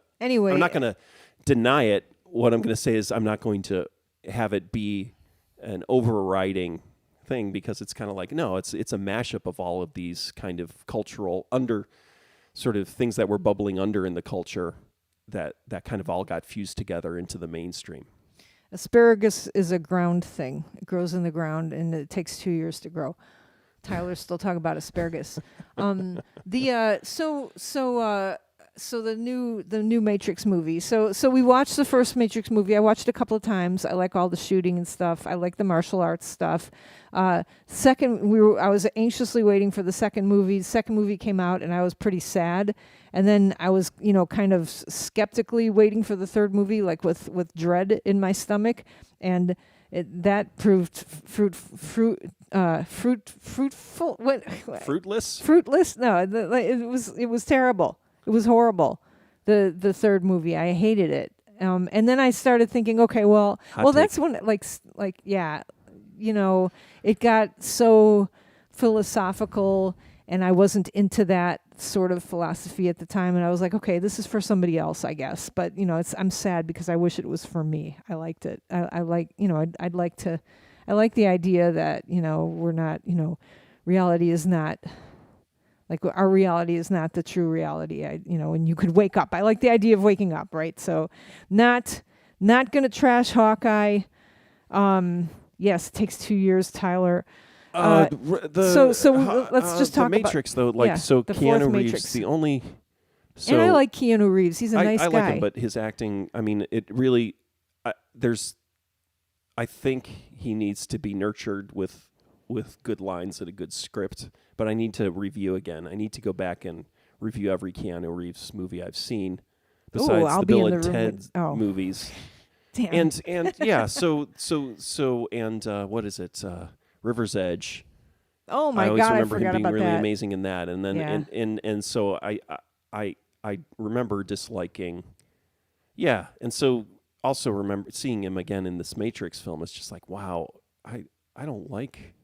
deny it. What I'm going to say is I'm not going to have it be an overriding thing, because it's kind of like, no, it's a mashup of all of these kind of cultural sort of things that were bubbling under in the culture that kind of all got fused together into the mainstream. Asparagus is a ground thing. It grows in the ground and it takes 2 years to grow. Tyler's still talking about asparagus. So the new Matrix movie. So we watched the first Matrix movie. I watched it a couple of times. I like all the shooting and stuff. I like the martial arts stuff. I was anxiously waiting for the second movie. The second movie came out and I was pretty sad. And then I was, kind of skeptically waiting for the third movie, like with dread in my stomach. And that proved fruitful. What? Fruitless? Fruitless? No, it was terrible. It was horrible. The third movie, I hated it. And then I started thinking, okay, well, that's when it got so philosophical, and I wasn't into that sort of philosophy at the time. And I was like, okay, this is for somebody else, I guess. But I'm sad because I wish it was for me. I liked it. I like the idea that we're not reality is not. Like, our reality is not the true reality, and you could wake up. I like the idea of waking up, right? So not going to trash Hawkeye. Yes, it takes 2 years, Tyler. Let's just talk about the Matrix, though. The Keanu Reeves, Matrix. the only... So and I like Keanu Reeves. He's a nice guy. I like him, but his acting, I mean, it really... I think he needs to be nurtured with good lines and a good script, but I need to review again. I need to go back and review every Keanu Reeves movie I've seen, besides the Bill and Ted movies. Damn. And yeah, so what is it? River's Edge. Oh my I always God, remember I forgot him being about really that. amazing in that, and then and so I remember disliking. Yeah, and so also remember seeing him again in this Matrix film. It's just like, wow, I don't like.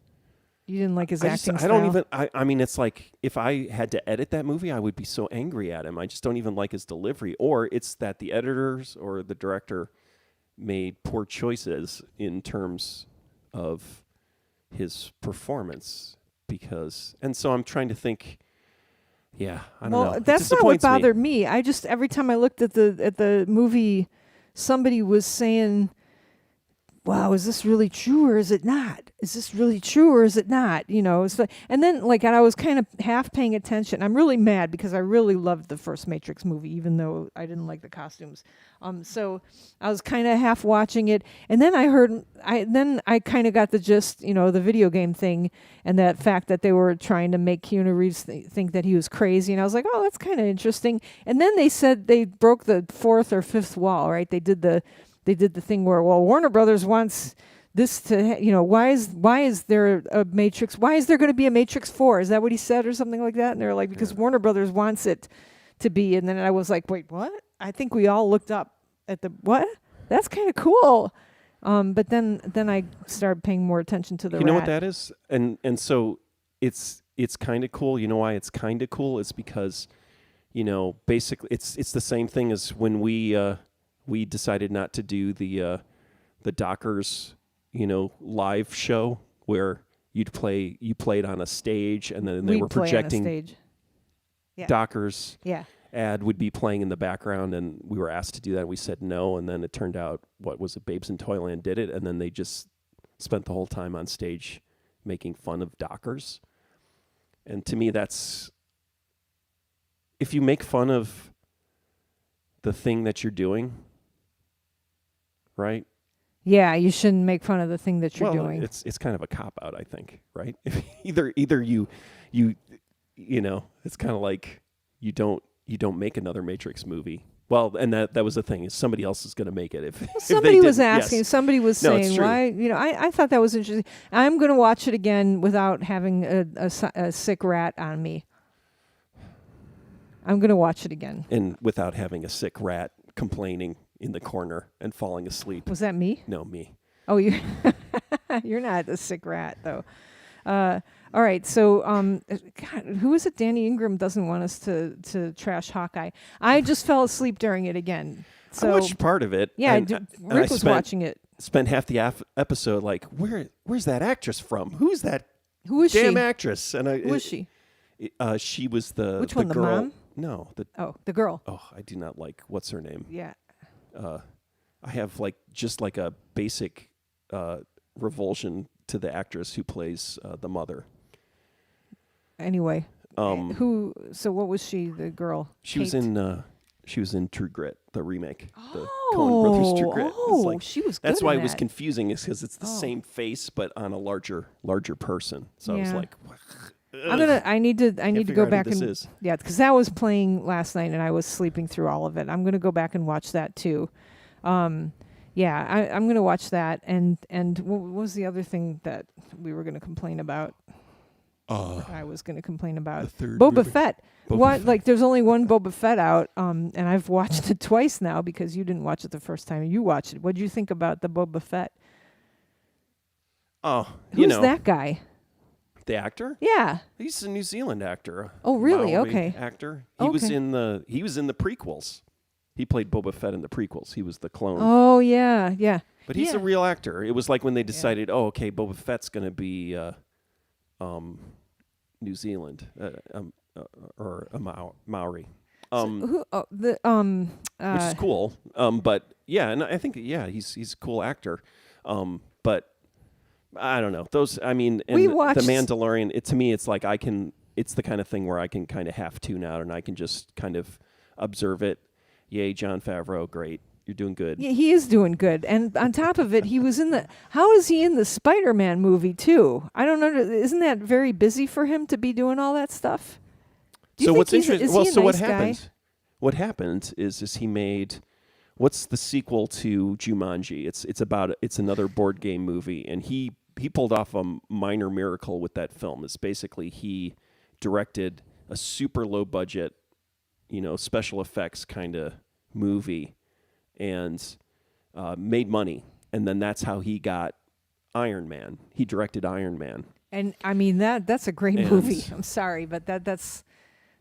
You didn't like his acting style? I don't even. I mean, it's like if I had to edit that movie, I would be so angry at him. I just don't even like his delivery. Or it's that the editors or the director made poor choices in terms of his performance. And so I'm trying to think. Yeah, I don't know. That's not what bothered me. I just, every time I looked at the movie, somebody was saying wow, is this really true or is it not? Is this really true or is it not? You know, so, and then like I was kind of half paying attention. I'm really mad because I really loved the first Matrix movie, even though I didn't like the costumes. So I was kind of half watching it, and then I kind of got the gist, you know, the video game thing, and that fact that they were trying to make Keanu Reeves think that he was crazy, and I was like, oh, that's kind of interesting. And then they said they broke the fourth or fifth wall, right? They did the thing where, well, Warner Brothers wants this to, you know, why is there a Matrix? Why is there going to be a Matrix 4? Is that what he said or something like that? And they're like, because Warner Brothers wants it to be. And then I was like, wait, what? I think we all looked up at the, what? That's kind of cool. But then I started paying more attention to the You know what that is? And so it's kind of cool. You know why it's kind of cool? It's because, you know, basically it's the same thing as when we decided not to do the Dockers, you know, live show where you played on a stage and then they were projecting on a stage. Yeah. Dockers. Yeah. Ad would be playing in the background, and we were asked to do that, and we said no, and then it turned out, what was it, Babes in Toyland did it, and then they just spent the whole time on stage making fun of Dockers. And to me, that's, if you make fun of the thing that you're doing, right? Yeah, you shouldn't make fun of the thing that you're doing. It's kind of a cop-out, I think, right? either you know, it's kind of like you don't make another Matrix movie. Well, and that was the thing, is somebody else is going to make it. If somebody if was asking, yes. Somebody was No, it's saying, true. why? You know, I thought that was interesting. I'm going to watch it again without having a sick rat on me. I'm going to watch it again. And without having a sick rat complaining in the corner and falling asleep. Was that me? No, me. Oh, you're not a sick rat, though. All right, so God, who is it? Danny Ingram doesn't want us to trash Hawkeye. I just fell asleep during it again. So I watched part of it. yeah, and Rick was watching it. Spent half the episode like, where's that actress from? Who's that Who is damn she? actress? And Who is she? She was the Which one, the girl. mom? No, The girl. Oh, I do not like. What's her name? Yeah. I have just like a basic revulsion to the actress who plays the mother. Anyway, Um, So what was she? The girl. She was Kate? in True Grit, the remake, the Coen Brothers True Grit. Oh, she was good. That's why in it was that. confusing, is because it's the same face but on a larger person. So I was Yeah. like, I need to go figure out back who this and is. yeah, because that was playing last night and I was sleeping through all of it. I'm gonna go back and watch that too. Yeah, I'm gonna watch that. And what was the other thing that we were gonna complain about? I was gonna complain about the third Boba movie. Fett. Boba Fett. Like there's only one Boba Fett out, and I've watched it twice now because you didn't watch it the first time you watched it. What did you think about the Boba Fett? Oh, Who's that guy? The actor? Yeah. He's a New Zealand actor. Oh, really? Maori Okay. Actor. He was Okay. in the prequels. He played Boba Fett in the prequels. He was the clone. Oh yeah, yeah. But he's a real actor. It was like when they decided, oh, okay, Boba Fett's going to be New Zealand or a Maori. Which Which is cool. But yeah, and I think he's a cool actor. But I don't know. Those, I mean, and We The watched- Mandalorian, to me it's like it's the kind of thing where I can kind of half tune out and I can just kind of observe it. Yay, Jon Favreau, great. You're doing good. Yeah, he is doing good. And on top of it, he was how is he in the Spider-Man movie too? I don't know. Isn't that very busy for him to be doing all that stuff? Do you So think what's he's interesting? is Well, he a so what nice guy? happened? What happened is he made, what's the sequel to Jumanji? It's another board game movie, and he pulled off a minor miracle with that film. It's basically he directed a super low budget, special effects kind of movie, and made money, and then that's how he got Iron Man. He directed Iron Man. And I mean that's a great And- movie. I'm sorry, but that's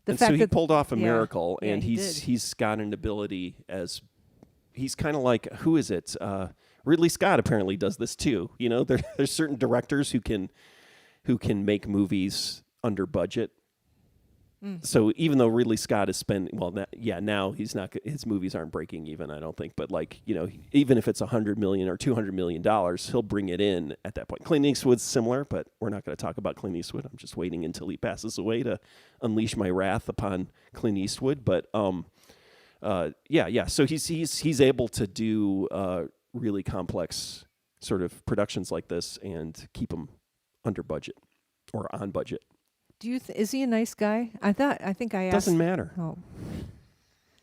the And fact so he that pulled off a yeah. miracle, Yeah, and he he's got an ability as he's kind of like, who is it? Ridley Scott apparently does this too. There's certain directors who can make movies under budget, So even though Ridley Scott is spending, now he's not. His movies aren't breaking even, I don't think. But like, even if it's $100 million or $200 million, he'll bring it in at that point. Clint Eastwood's similar, but we're not going to talk about Clint Eastwood. I'm just waiting until he passes away to unleash my wrath upon Clint Eastwood. But So he's able to do really complex sort of productions like this and keep them under budget or on budget. Do you? Is he a nice guy? I think I asked. Doesn't matter. Oh.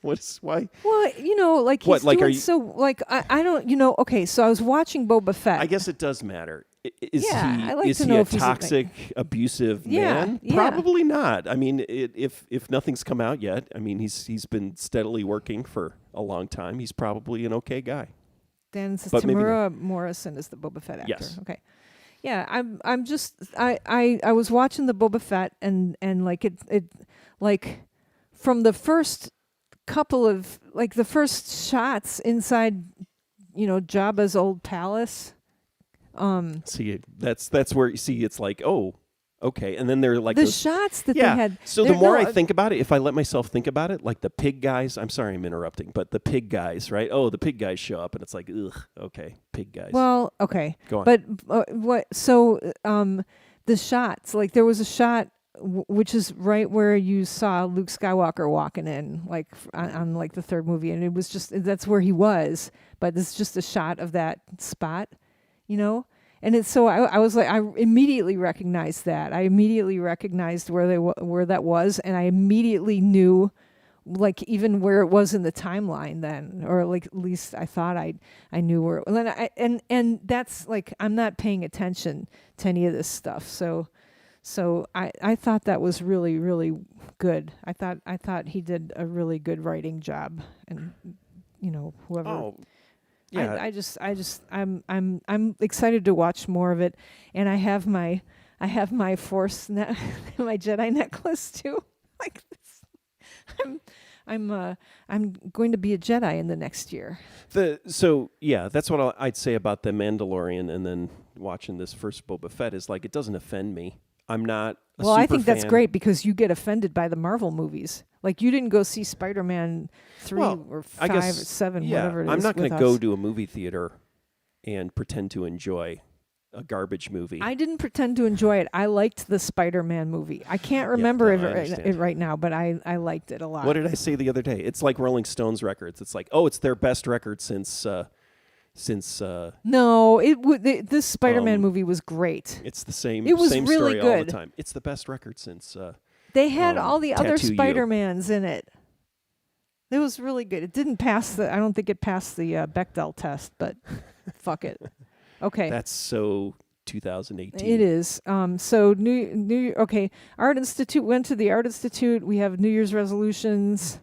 Why? Well, like he's what? Like, doing are you? So, like I don't. Okay, so I was watching Boba Fett. I guess it does matter. Is I like he to know a if he's toxic, abusive man? Yeah. Probably not. I mean, if nothing's come out yet, I mean, he's been steadily working for a long time. He's probably an okay guy. Dan says But maybe Tamura Morrison is the Boba Fett actor. Yes. Okay. Yeah, I'm just I was watching the Boba Fett and like it like from the first couple of like the first shots inside Jabba's old palace. See, that's where you see it's like, oh, okay, and then they're like the those, shots that yeah. they had. So the more I think about it, if I let myself think about it, like the pig guys. I'm sorry, I'm interrupting, but the pig guys, right? Oh, the pig guys show up, and it's like, ugh, okay, pig guys. Well, okay, go on. But what? So the shots, like there was a shot which is right where you saw Luke Skywalker walking in, like on like the third movie, and it was just that's where he was. But it's just a shot of that spot, And it's so I was like I immediately recognized that. I immediately recognized where that was, and I immediately knew, like even where it was in the timeline then, or like at least I thought I knew where. And that's like I'm not paying attention to any of this stuff. So I thought that was really really good. I thought he did a really good writing job, and whoever. Oh. Yeah. I'm excited to watch more of it, and I have my Force my Jedi necklace too. Like this, I'm going to be a Jedi in the next year. That's what I'd say about The Mandalorian, and then watching this first Boba Fett is like it doesn't offend me. I'm not. I think that's great because you get offended by the Marvel movies. Like you didn't go see Spider-Man 3 or 5 or 7, whatever it is. I'm not going to go to a movie theater and pretend to enjoy a garbage movie. I didn't pretend to enjoy it. I liked the Spider-Man movie. I can't remember it right now, but I liked it a lot. What did I say the other day? It's like Rolling Stones records. It's like, oh, it's their best record since. No, this Spider-Man movie was great. It's the same. It was same really story good. all the time. It's the best record since. They had all the other Tattoo You. Spider-Mans in it. It was really good. It didn't pass I don't think it passed the Bechdel test, but fuck it. Okay. That's so 2018. It is. So okay. Art Institute went to the Art Institute. We have New Year's resolutions.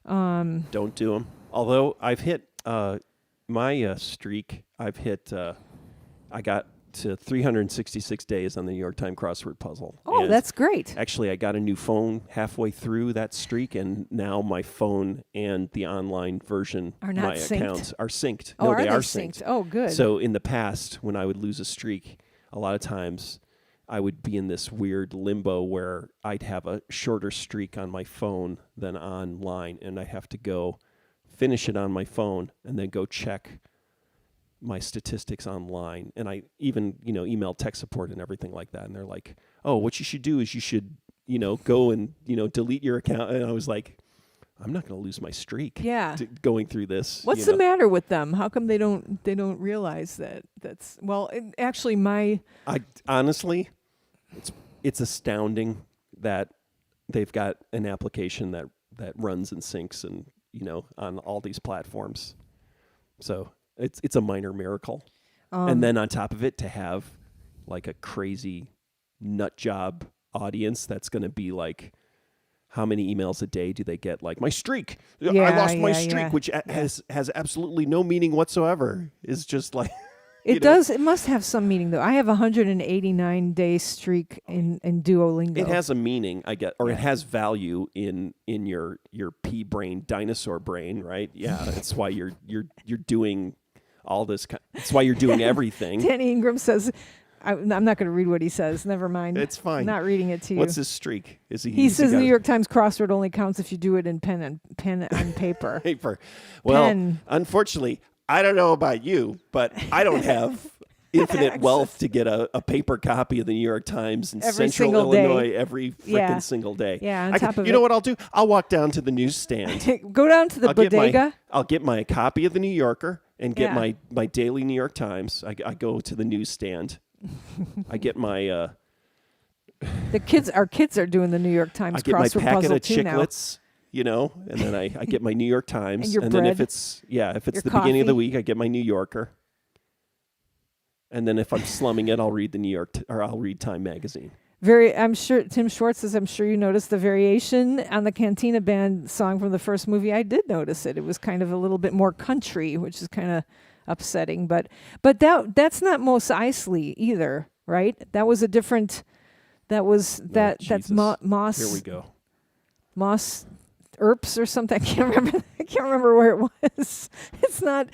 Don't do them. Although I've hit my streak. I've hit. I got to 366 days on the New York Times crossword puzzle. Oh, and that's great. Actually, I got a new phone halfway through that streak, and now my phone and the online version, are not my synced? Accounts are synced. Oh, No, are they they are synced? Oh, good. So in the past, when I would lose a streak, a lot of times I would be in this weird limbo where I'd have a shorter streak on my phone than online, and I have to go finish it on my phone and then go check my statistics online. And I even, email tech support and everything like that. And they're like, oh, what you should do is you should, go and, delete your account. And I was like, I'm not going to lose my streak. Yeah. Going through this. What's the matter with them? How come they don't realize that that's, actually I honestly, it's astounding that they've got an application that runs and syncs and, on all these platforms. So it's a minor miracle. And then on top of it, to have like a crazy nut job audience that's going to be like, how many emails a day do they get? Like, my streak. I lost my streak, which has absolutely no meaning whatsoever. It's just like... It does. It must have some meaning, though. I have a 189-day streak in Duolingo. It has a meaning, I get, or it has value in your pea brain, dinosaur brain, right? Yeah, it's why you're doing all this. It's why you're doing everything. Danny Ingram says, I'm not going to read what he says. Never mind. It's fine. I'm not reading it to you. What's his streak? He says New York Times crossword only counts if you do it in pen on paper. Paper. Well, Pen. unfortunately, I don't know about you, but I don't have infinite wealth to get a paper copy of the New York Times in Every Central single day. Illinois every freaking Yeah. single day. Yeah, on top of you know it. what I'll do? I'll walk down to the newsstand. Go down to the bodega. I'll get my copy of the New Yorker and get Yeah. my daily New York Times. I go to the newsstand. I get my Our kids are doing the New York Times I get my crossword packet puzzle of too now. chiclets, and then I get my New York Times, And your then if bread. it's Your the beginning of the coffee. week, I get my New Yorker, and then if I'm slumming it, I'll read I'll read Time magazine. I'm sure Tim Schwartz says, I'm sure you noticed the variation on the Cantina Band song from the first movie. I did notice it. It was kind of a little bit more country, which is kind of upsetting. But that's not Mos Eisley either, right? That was a different. That's Jesus. Moss. Here we go. Moss Earps or something. I can't remember where it was. It's not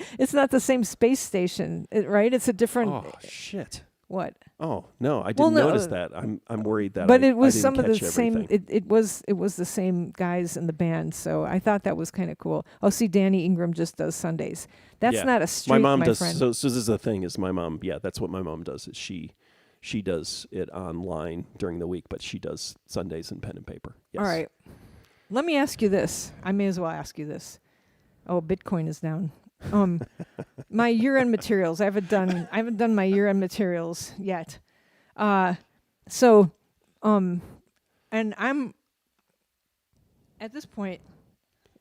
the same space station, right? It's a different. Oh shit. What? Oh no, I didn't no, notice that. I'm worried that. But I it was didn't some of the catch same. everything. It was the same guys in the band, so I thought that was kind of cool. Oh, see, Danny Ingram just does Sundays. That's Yeah. not a streak, My mom does. friend. So this is the thing. Is my mom? Yeah, that's what my mom does. Is she does it online during the week, but she does Sundays in pen and paper. Yes. All right. Let me ask you this. I may as well ask you this. Oh, Bitcoin is down. My year-end materials. I haven't done my year-end materials yet. And I'm at this point.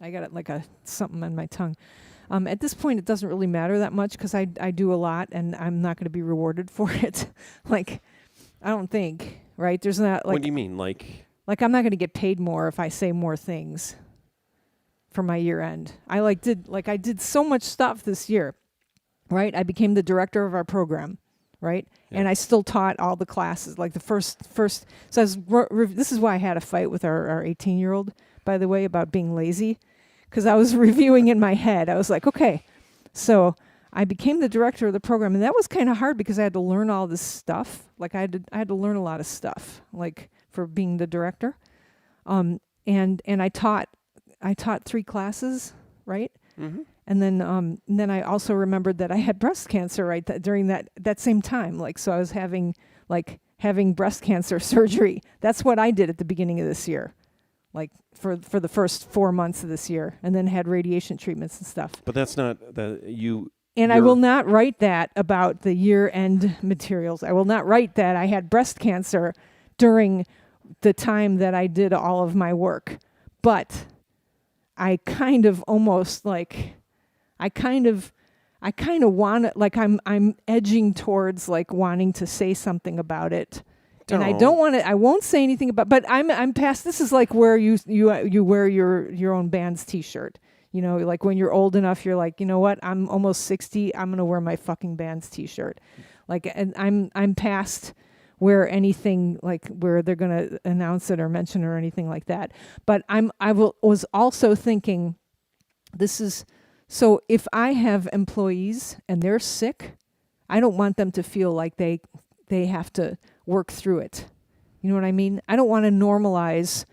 I got it like something on my tongue. At this point, it doesn't really matter that much because I do a lot and I'm not going to be rewarded for it. Like, I don't think, right? There's not like. What do you mean, like? Like, I'm not going to get paid more if I say more things for my year end. I did so much stuff this year, right? I became the director of our program, right? Yeah. And I still taught all the classes, like the first. So this is why I had a fight with our 18-year-old, by the way, about being lazy, because I was reviewing in my head. I was like, okay, so I became the director of the program, and that was kind of hard because I had to learn all this stuff. Like I had to learn a lot of stuff, like for being the director. And I taught 3 classes, right? Mm-hmm. And then I also remembered that I had breast cancer during that same time. Like, so I was having breast cancer surgery. That's what I did at the beginning of this year, like for the first 4 months of this year, and then had radiation treatments and stuff. But that's not you. And I will not write that about the year-end materials. I will not write that I had breast cancer during the time that I did all of my work. But I kind of almost like, I kind of want it, like I'm edging towards like wanting to say something about it. And I don't want to. I won't say anything about. But I'm past. This is like where you wear your own band's T-shirt. You know, like when you're old enough, you're like, you know what? I'm almost 60. I'm gonna wear my fucking band's T-shirt. Like, and I'm past where anything like where they're gonna announce it or mention it or anything like that. But was also thinking, this is so if I have employees and they're sick, I don't want them to feel like they have to work through it. You know what I mean? I don't want to normalize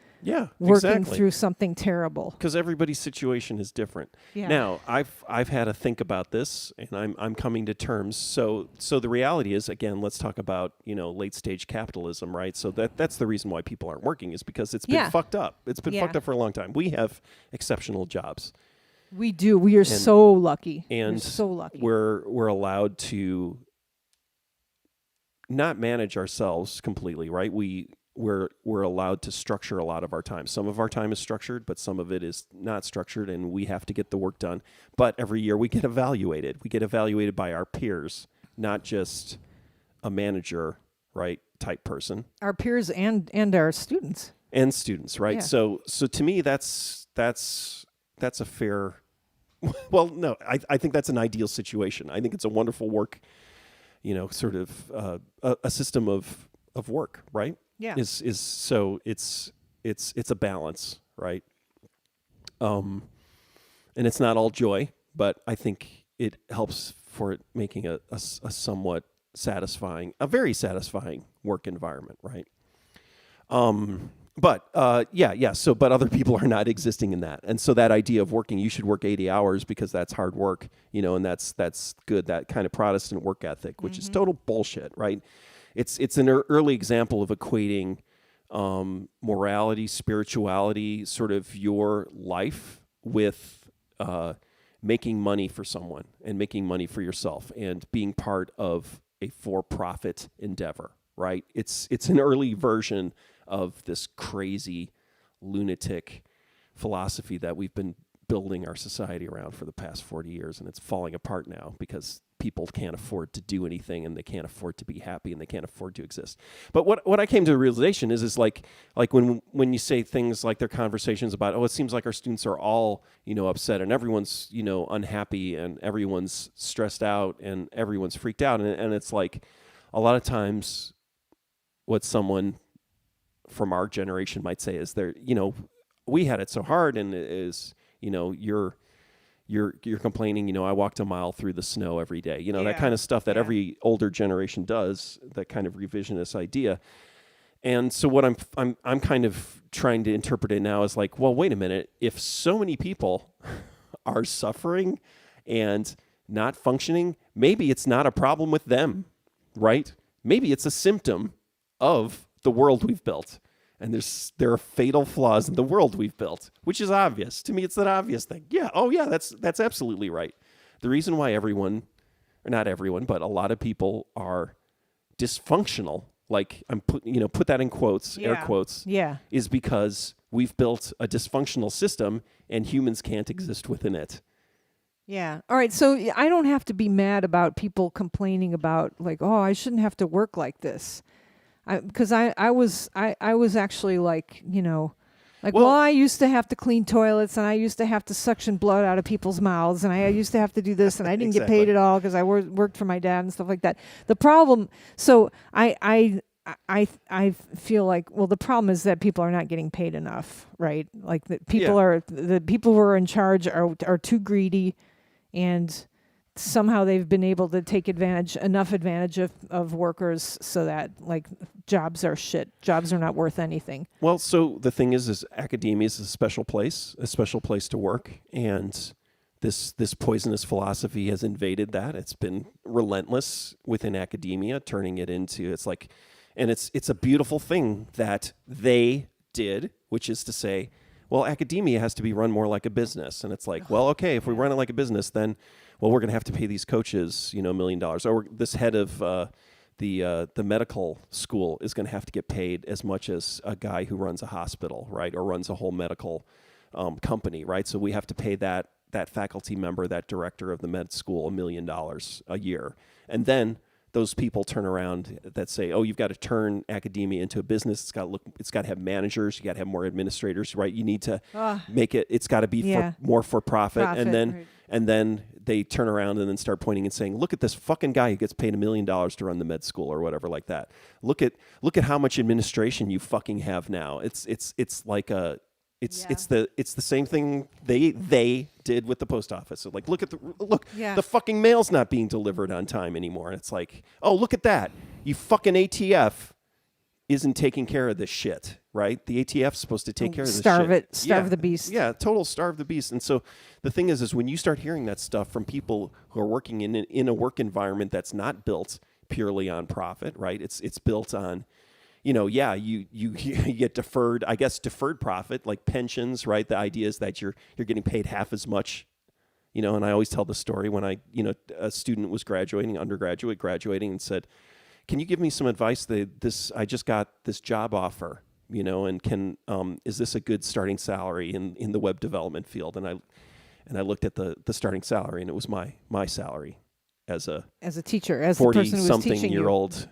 working through something terrible. Because everybody's situation is different. Yeah. Now, I've had to think about this, and I'm coming to terms. So the reality is, again, let's talk about late stage capitalism, right? So that's the reason why people aren't working is because it's been fucked up. It's been fucked up for a long time. We have exceptional jobs. We do. We are so lucky. And we're so lucky. We're allowed to not manage ourselves completely, right? We're allowed to structure a lot of our time. Some of our time is structured, but some of it is not structured, and we have to get the work done. But every year we get evaluated. We get evaluated by our peers, not just a manager, right, type person. Our peers and our students. And students, right? Yeah. So to me, that's a fair. Well, no, I think that's an ideal situation. I think it's a wonderful work, sort of a system of work, right? Yeah. Is so it's a balance, right? And it's not all joy, but I think it helps for it making a somewhat satisfying, a very satisfying work environment, right? But other people are not existing in that. And so that idea of working, you should work 80 hours because that's hard work, and that's good, that kind of Protestant work ethic, which is total bullshit, right? It's an early example of equating morality, spirituality, sort of your life with making money for someone and making money for yourself and being part of a for-profit endeavor, right? It's an early version of this crazy lunatic philosophy that we've been building our society around for the past 40 years, and it's falling apart now because people can't afford to do anything, and they can't afford to be happy, and they can't afford to exist. But what I came to the realization is like when you say things like their conversations about, it seems like our students are all, upset, and everyone's, unhappy, and everyone's stressed out, and everyone's freaked out, and it's like a lot of times what someone from our generation might say is we had it so hard, and it is, you're complaining, I walked a mile through the snow every day, that kind of stuff that every older generation does, that kind of revisionist idea. And so what I'm kind of trying to interpret it now is like, well, wait a minute, if so many people are suffering and not functioning, maybe it's not a problem with them, right? Maybe it's a symptom of the world we've built. And there are fatal flaws in the world we've built, which is obvious. To me, it's an obvious thing. Yeah, that's absolutely right. The reason why everyone, or not everyone, but a lot of people are dysfunctional, like put that in quotes, air quotes, is because we've built a dysfunctional system and humans can't exist within it. Yeah. All right. So I don't have to be mad about people complaining about like, I shouldn't have to work like this. Because I was actually like, I used to have to clean toilets, and I used to have to suction blood out of people's mouths, and I used to have to do this, and I didn't get paid at all because I worked for my dad and stuff like that. The problem, so I feel like, well, the problem is that people are not getting paid enough, right? Like the people who are in charge are too greedy, and somehow they've been able to take enough advantage of workers so that like jobs are shit. Jobs are not worth anything. Well, so the thing is academia is a special place to work. And this poisonous philosophy has invaded that. It's been relentless within academia, turning it into, it's a beautiful thing that they did, which is to say, well, academia has to be run more like a business. And it's like, well, okay, if we run it like a business, then we're going to have to pay these coaches, $1 million. Or this head of the medical school is going to have to get paid as much as a guy who runs a hospital, right, or runs a whole medical company, right? So we have to pay that faculty member, that director of the med school, $1 million a year. And then those people turn around that say, you've got to turn academia into a business. It's got to have managers. You got to have more administrators, right? You need to make it. It's got to be more for profit. And then they turn around and then start pointing and saying, look at this fucking guy who gets paid $1 million to run the med school or whatever like that. Look at how much administration you fucking have now. It's like a. It's the same thing they did with the post office. So like, the fucking mail's not being delivered on time anymore. And it's like, look at that. You fucking ATF isn't taking care of this shit, right? The ATF's supposed to take care of this shit. Starve the beast. Yeah, total starve the beast. And so the thing is when you start hearing that stuff from people who are working in a work environment that's not built purely on profit, right? It's built on, you get deferred profit, like pensions, right? The idea is that you're getting paid half as much, and I always tell the story when a student was graduating and said, can you give me some advice? I just got this job offer, and is this a good starting salary in the web development field? And I looked at the starting salary, and it was my salary as a teacher, as the person who was teaching you. 40-something-year-old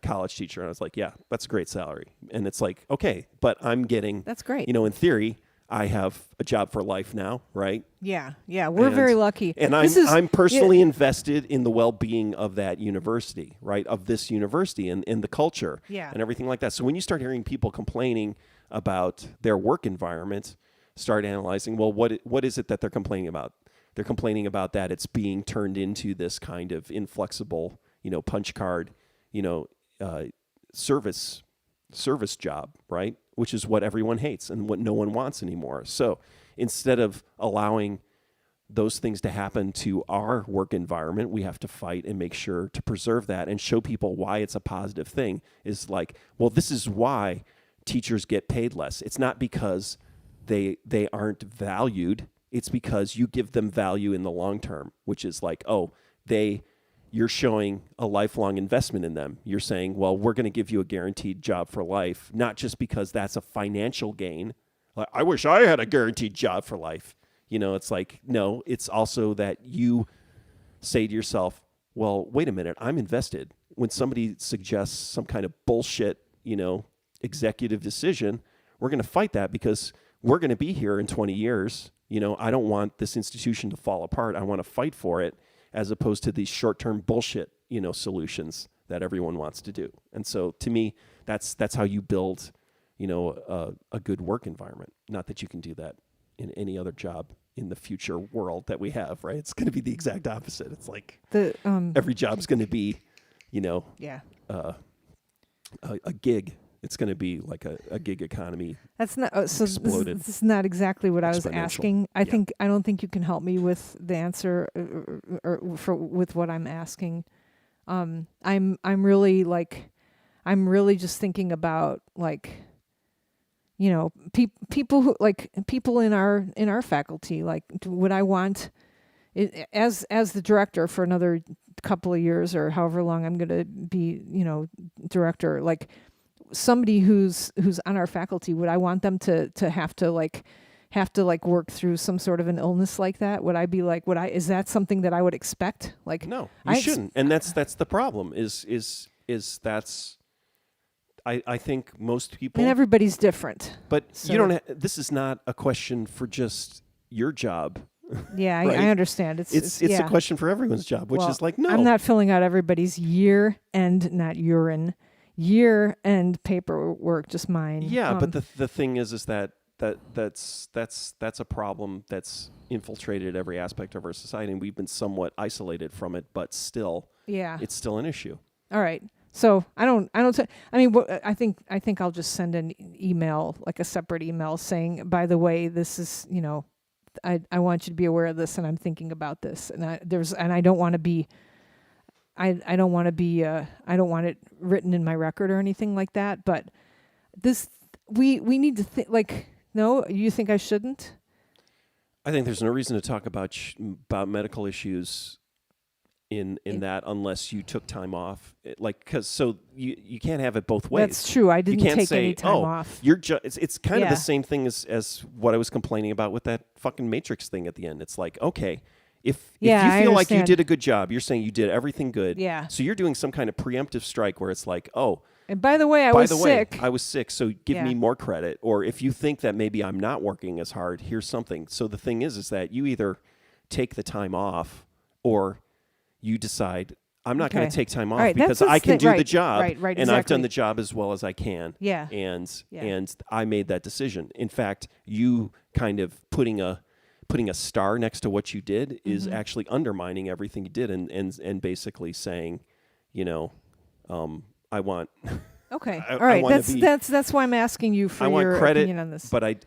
college teacher. And I was like, yeah, that's a great salary. And it's like, okay, but I'm getting, that's great. In theory, I have a job for life now, right? Yeah, we're very lucky. And I'm personally invested in the well-being of that university, right? Of this university and the culture and everything like that. So when you start hearing people complaining about their work environment, start analyzing, well, what is it that they're complaining about? They're complaining about that it's being turned into this kind of inflexible, punch card, service job, right? Which is what everyone hates and what no one wants anymore. So instead of allowing those things to happen to our work environment, we have to fight and make sure to preserve that and show people why it's a positive thing. Is like, well, this is why teachers get paid less. It's not because they aren't valued. It's because you give them value in the long term, which is like, you're showing a lifelong investment in them. You're saying, well, we're going to give you a guaranteed job for life, not just because that's a financial gain. Like, I wish I had a guaranteed job for life. It's like, no, it's also that you say to yourself, well, wait a minute, I'm invested. When somebody suggests some kind of bullshit, executive decision, we're going to fight that because we're going to be here in 20 years. I don't want this institution to fall apart. I want to fight for it, as opposed to these short-term bullshit, solutions that everyone wants to do. And so to me, that's how you build, a good work environment. Not that you can do that in any other job in the future world that we have, right? It's going to be the exact opposite. It's like every job's going to be, a gig. It's going to be like a gig economy. That's not exploded. This is not exactly what I was asking. I don't think you can help me with the answer with what I'm asking. I'm really just thinking about people who people in our faculty. Like, would I want it, as the director for another couple of years or however long I'm going to be, director, like somebody who's on our faculty, would I want them to have to work through some sort of an illness like that? Would I be like, is that something that I would expect? Like, no, you shouldn't. And that's the problem is that's, I think most people, and everybody's different, but so, you don't this is not a question for just your job. Yeah, right? I understand. It's a question for everyone's job, which is like, no, I'm not filling out everybody's year end paperwork, just mine. Yeah, but the thing is that's a problem that's infiltrated every aspect of our society, and we've been somewhat isolated from it, but still, it's still an issue. All right. So I think I'll just send an email, like a separate email saying, by the way, this is, I want you to be aware of this, and I'm thinking about this, and I don't want to be, I don't want it written in my record or anything like that. But this, we need to think, like, no, you think I shouldn't? I think there's no reason to talk about medical issues in that unless you took time off, because you can't have it both ways. That's true. I didn't take any time off. It's kind of the same thing as what I was complaining about with that fucking Matrix thing at the end. It's like, okay, if you feel like you did a good job, you're saying you did everything good. Yeah. So you're doing some kind of preemptive strike where it's like, oh, and by the way, I was sick, so give me more credit. Or if you think that maybe I'm not working as hard, here's something. So the thing is that you either take the time off or you decide, I'm not going to take time off because I can do the job, and I've done the job as well as I can. Yeah. And I made that decision. In fact, you kind of putting a star next to what you did is actually undermining everything you did, and basically saying, I want. Okay. All right. That's why I'm asking you for your credit, opinion on this. But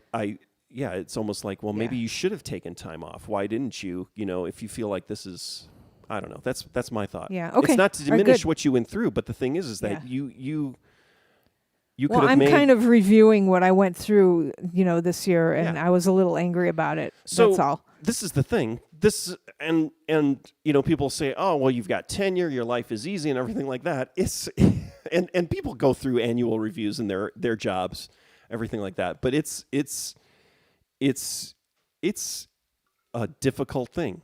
it's almost like, well, maybe you should have taken time off. Why didn't you? If you feel like this is, I don't know. That's my thought. Yeah. Okay. It's not to diminish what you went through, but the thing is that you could have I'm kind of reviewing what I went through, this year, and I was a little angry about it. So that's all. This is the thing. And people say, oh, well, you've got tenure, your life is easy, and everything like that. It's and people go through annual reviews in their jobs, everything like that. But it's a difficult thing.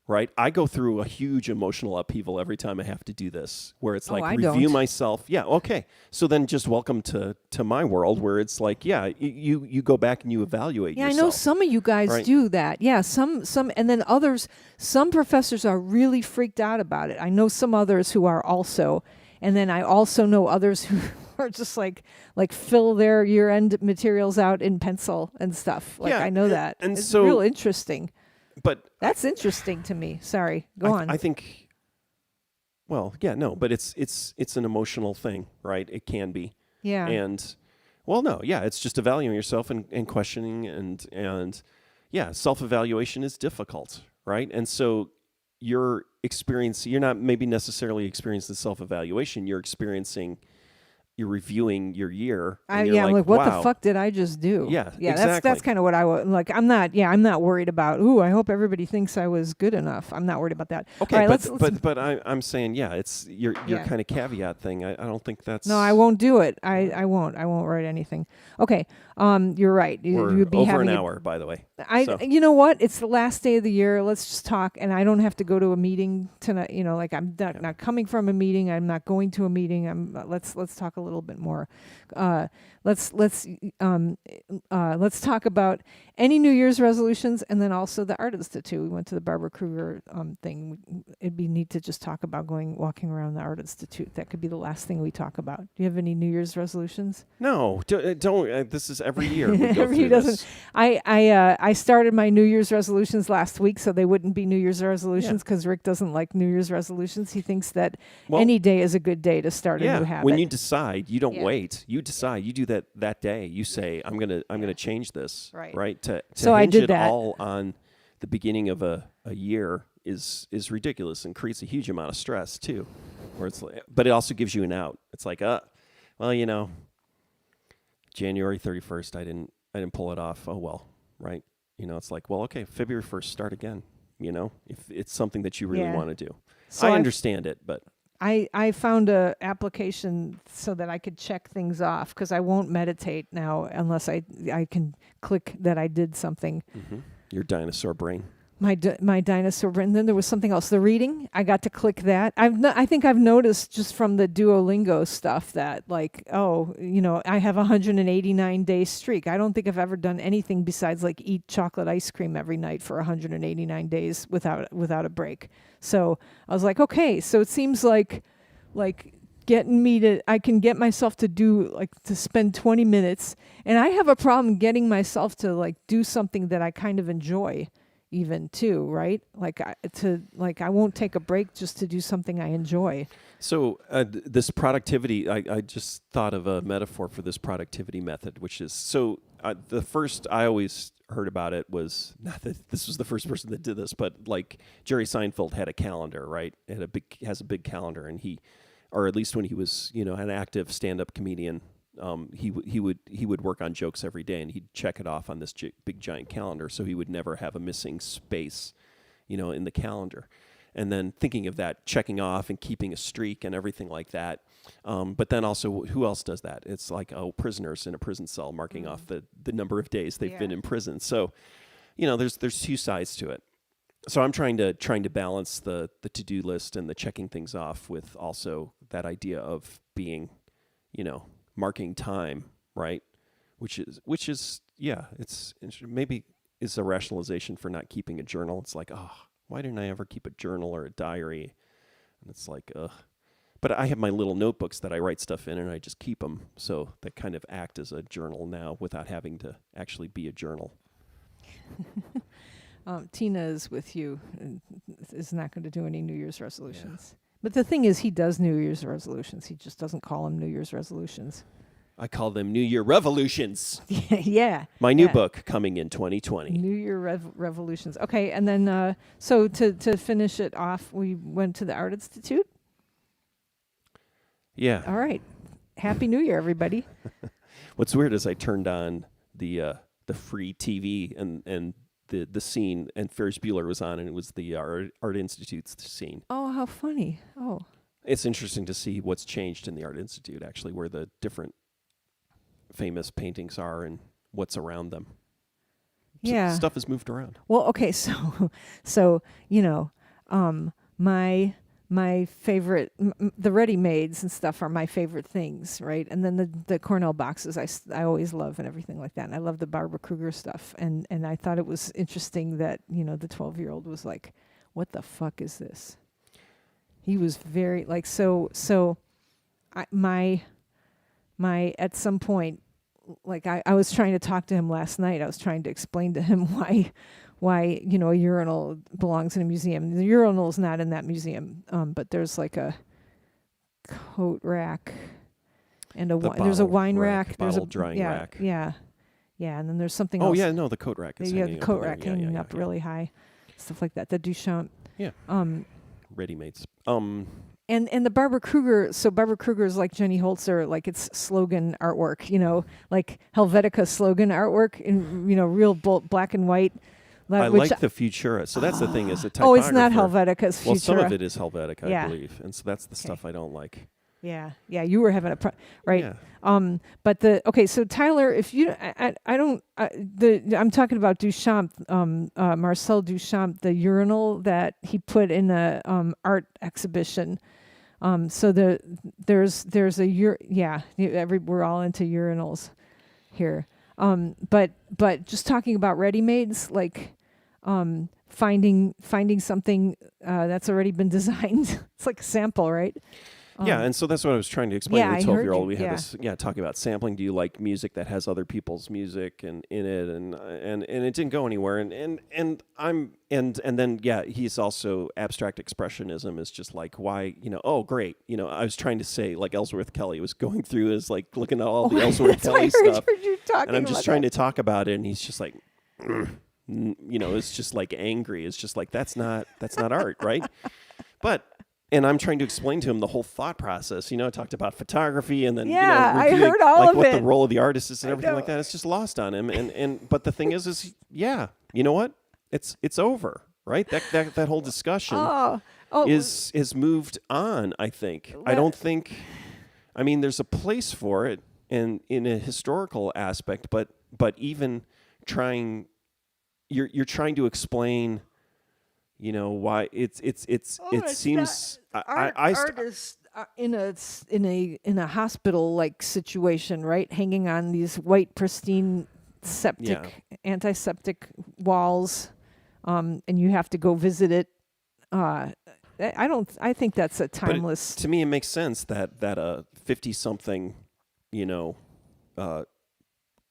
Right, I go through a huge emotional upheaval every time I have to do this, where it's like review myself. Yeah, okay. So then just welcome to my world, where it's like, you go back and you evaluate yourself. I know some of you guys do that. Yeah, some, and then others. Some professors are really freaked out about it. I know some others who are also, and then I also know others who are just like fill their year-end materials out in pencil and stuff. I know that, and it's real interesting. But that's interesting to me. Sorry, go on. I think Well, yeah, no, but it's an emotional thing, right? It can be. Yeah. And well, no, yeah, it's just evaluating yourself and questioning and yeah, self-evaluation is difficult, right? And so you're not maybe necessarily experiencing self-evaluation, you're reviewing your year. And you're I'm like, what wow. the fuck did I just do? Yeah, yeah. exactly. That's kind of what I was like. I'm not worried about. Ooh, I hope everybody thinks I was good enough. I'm not worried about that. Okay, right, but I'm saying, yeah, it's your kind of caveat thing. I don't think that's. No, I won't do it. I won't write anything. Okay. You're right. We're You'd be over having an hour, by the way. You know what? It's the last day of the year. Let's just talk, and I don't have to go to a meeting tonight. You know, like I'm not coming from a meeting. I'm not going to a meeting. Let's talk a little bit more. Let's talk about any New Year's resolutions, and then also the Art Institute. We went to the Barbara Kruger thing. It'd be neat to just talk about walking around the Art Institute. That could be the last thing we talk about. Do you have any New Year's resolutions? No, don't. This is every year. We go Every through doesn't. this. I started my New Year's resolutions last week, so they wouldn't be New Year's resolutions because Rick doesn't like New Year's resolutions. He thinks that any day is a good day to start a new habit. When you decide, you don't wait. You decide. You do that day. You say, I'm gonna change this. Right. To so I hinge did it that. all on the beginning of a year is ridiculous and creates a huge amount of stress too. Where it's but it also gives you an out. It's like, well, you know, January 31st, I didn't pull it off. Oh well, right? You know, it's like, well, okay, February 1st, start again. You know, if it's something that you really want to do. So I understand it, but I found a application so that I could check things off because I won't meditate now unless I can click that I did something. Mm-hmm. Your dinosaur brain. My dinosaur brain. And then there was something else. The reading, I got to click that. I think I've noticed just from the Duolingo stuff that like, oh, you know, I have a 189-day streak. I don't think I've ever done anything besides like eat chocolate ice cream every night for 189 days without a break. So I was like, okay, so it seems like getting me to, I can get myself to do like to spend 20 minutes. And I have a problem getting myself to like do something that I kind of enjoy even too, right? I won't take a break just to do something I enjoy. So this productivity, I just thought of a metaphor for this productivity method, which is, so the first I always heard about it was, not that this was the first person that did this, but like Jerry Seinfeld had a calendar, right? Has a big calendar, and or at least when he was, you know, an active stand-up comedian, he would work on jokes every day, and he'd check it off on this big giant calendar, so he would never have a missing space, you know, in the calendar. And then thinking of that, checking off and keeping a streak and everything like that. But then also, who else does that? It's like, prisoners in a prison cell marking off the number of days they've been in prison. So, you know, there's two sides to it. So I'm trying to balance the to-do list and the checking things off with also that idea of being, you know, marking time, right? Which is it's maybe is a rationalization for not keeping a journal. It's like, why didn't I ever keep a journal or a diary? And it's like, but I have my little notebooks that I write stuff in, and I just keep them, so they kind of act as a journal now without having to actually be a journal. Tina is with you and is not going to do any New Year's resolutions. But the thing is, he does New Year's resolutions. He just doesn't call them New Year's resolutions. I call them New Year Revolutions. Yeah. My new book coming in 2020. New Year Revolutions. Okay, and then so to finish it off, we went to the Art Institute. Yeah. All right. Happy New Year, everybody. What's weird is I turned on the free TV and the scene, and Ferris Bueller was on, and it was the Art Institute's scene. Oh, how funny. Oh. It's interesting to see what's changed in the Art Institute, actually, where the different famous paintings are and what's around them. Yeah. Stuff has moved around. Well, okay, so you know, my favorite, the ready-mades and stuff are my favorite things, right? And then the Cornell boxes I always love and everything like that. And I love the Barbara Kruger stuff. And I thought it was interesting that, you know, the 12-year-old was like, what the fuck is this? He was very, like, my at some point, like I was trying to talk to him last night. I was trying to explain to him why a urinal belongs in a museum. The urinal is not in that museum, but there's like a coat rack and there's a wine rack. There's a drying rack. Yeah, and then there's something else. Oh yeah, no, the coat rack is hanging the coat up rack hanging up really high, stuff like that. The Duchamp. Yeah. Ready-mades. And the Barbara Kruger, so Barbara Kruger is like Jenny Holzer, like it's slogan artwork, like Helvetica slogan artwork in, real black and white. I like the Futura. So that's the thing is the typographer. Oh, it's not Helvetica's Futura. Well, some of it is Helvetica, I believe. And so that's the stuff I don't like. Yeah, you were having right. Yeah. But so Tyler, if you, I'm talking about Duchamp, Marcel Duchamp, the urinal that he put in a art exhibition. So there's we're all into urinals here. But just talking about ready-mades, like finding something that's already been designed. It's like a sample, right? Yeah, and so that's what I was trying to explain to the 12-year-old. We had this, talking about sampling. Do you like music that has other people's music and in it, and it didn't go anywhere. And then he's also abstract expressionism is just like why oh great I was trying to say like Ellsworth Kelly was going through is like looking at all the Ellsworth Kelly stuff, and I'm just trying to talk about it, and he's just like. It's just like angry. It's just like that's not art, right? And I'm trying to explain to him the whole thought process. I talked about photography and then I heard all like of what it. the role of the artist is and everything like that. It's just lost on him. But the thing is you know what? It's over, right? That whole discussion is moved on. I think. I don't think. I mean, there's a place for it in a historical aspect, but even trying, you're trying to explain. Why it seems art is in a hospital like situation, right? Hanging on these white pristine antiseptic walls, and you have to go visit it. I think that's a timeless. To me, it makes sense that a 50-something,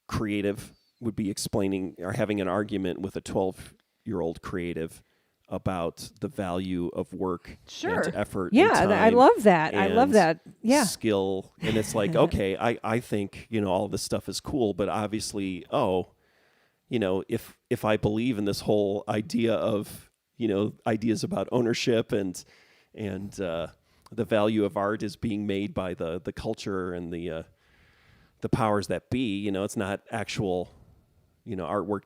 creative would be explaining or having an argument with a 12-year-old creative about the value of work and effort and time I love that. I love that. Yeah. Skill. And it's like, okay, I think, all this stuff is cool, but obviously, if I believe in this whole idea of, ideas about ownership and the value of art is being made by the culture and the powers that be, it's not actual, artwork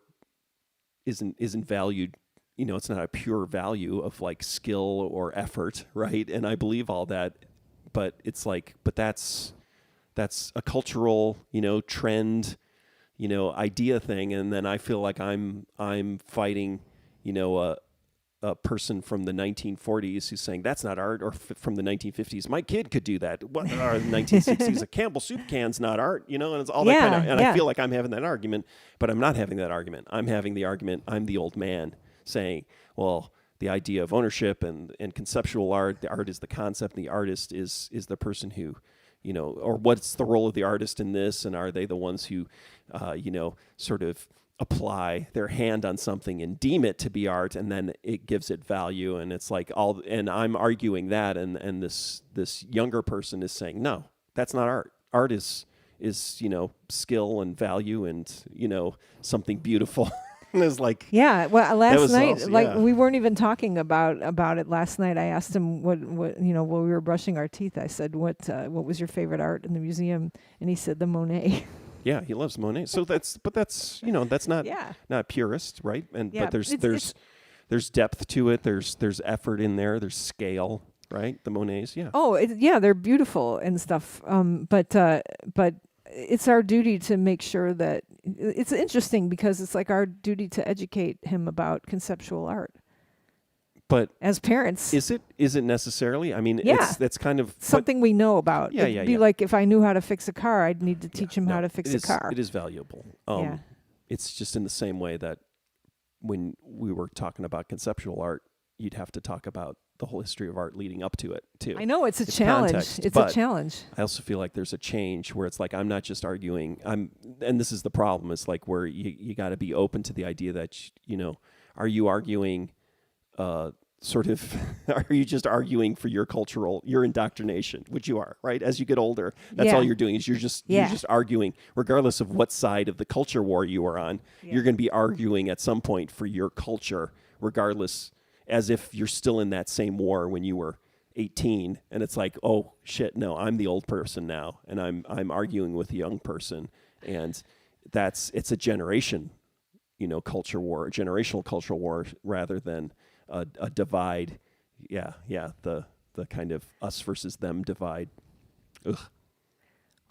isn't valued. It's not a pure value of like skill or effort, right? And I believe all that, but it's like, but that's a cultural, trend, idea thing. And then I feel like I'm fighting, a person from the 1940s who's saying that's not art, or from the 1950s, my kid could do that. What are the 1960s? A Campbell soup can's not art, and it's all that kind of. And I feel like I'm having that argument, but I'm not having that argument. I'm having the argument. I'm the old man. Saying, well, the idea of ownership and conceptual art, the art is the concept, and the artist is the person who, or what's the role of the artist in this, and are they the ones who, sort of apply their hand on something and deem it to be art, and then it gives it value, and it's like and I'm arguing that, and this younger person is saying, no, that's not art. Art is skill and value and something beautiful. Is like last night we weren't even talking about it last night. I asked him what while we were brushing our teeth. I said what was your favorite art in the museum, and he said the Monet. Yeah, he loves Monet. So that's not purist, right? But there's depth to it. There's effort in there. There's scale, right? The Monets, yeah. Oh, they're beautiful and stuff. But it's our duty to make sure that it's interesting because it's like our duty to educate him about conceptual art. But as parents, is it necessarily? I mean, that's kind of something we know about. It'd be like if I knew how to fix a car, I'd need to teach him how to fix a car. It is valuable. It's just in the same way that when we were talking about conceptual art, you'd have to talk about the whole history of art leading up to it too. I know it's a challenge. Context, it's a challenge. I also feel like there's a change where it's like I'm not just arguing. And this is the problem. It's like where you got to be open to the idea that are you arguing sort of, are you just arguing for your indoctrination, which you are, right? As you get older, that's all you're doing is you're just arguing, regardless of what side of the culture war you are on, you're going to be arguing at some point for your culture, regardless, as if you're still in that same war when you were 18, and it's like, oh shit, no, I'm the old person now, and I'm arguing with a young person, and it's a generation, culture war, a generational cultural war, rather than a divide. The kind of us versus them divide. Ugh.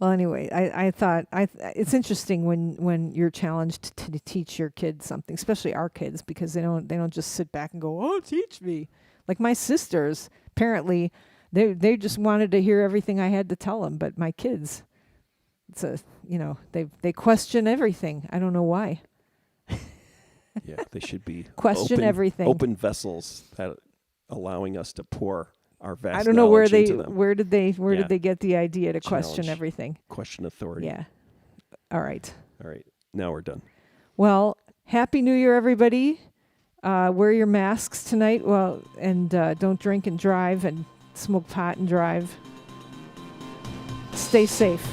Well, anyway, I thought it's interesting when you're challenged to teach your kids something, especially our kids, because they don't just sit back and go, oh, teach me. Like my sisters, apparently, they just wanted to hear everything I had to tell them, but my kids, they question everything. I don't know why. Yeah, they should be question everything. Open vessels that allowing us to pour our vast I don't know where did they get the idea to question everything? Question authority. Yeah. All right. Now we're done. Well, Happy New Year, everybody. Wear your masks tonight. Well, and don't drink and drive and smoke pot and drive. Stay safe.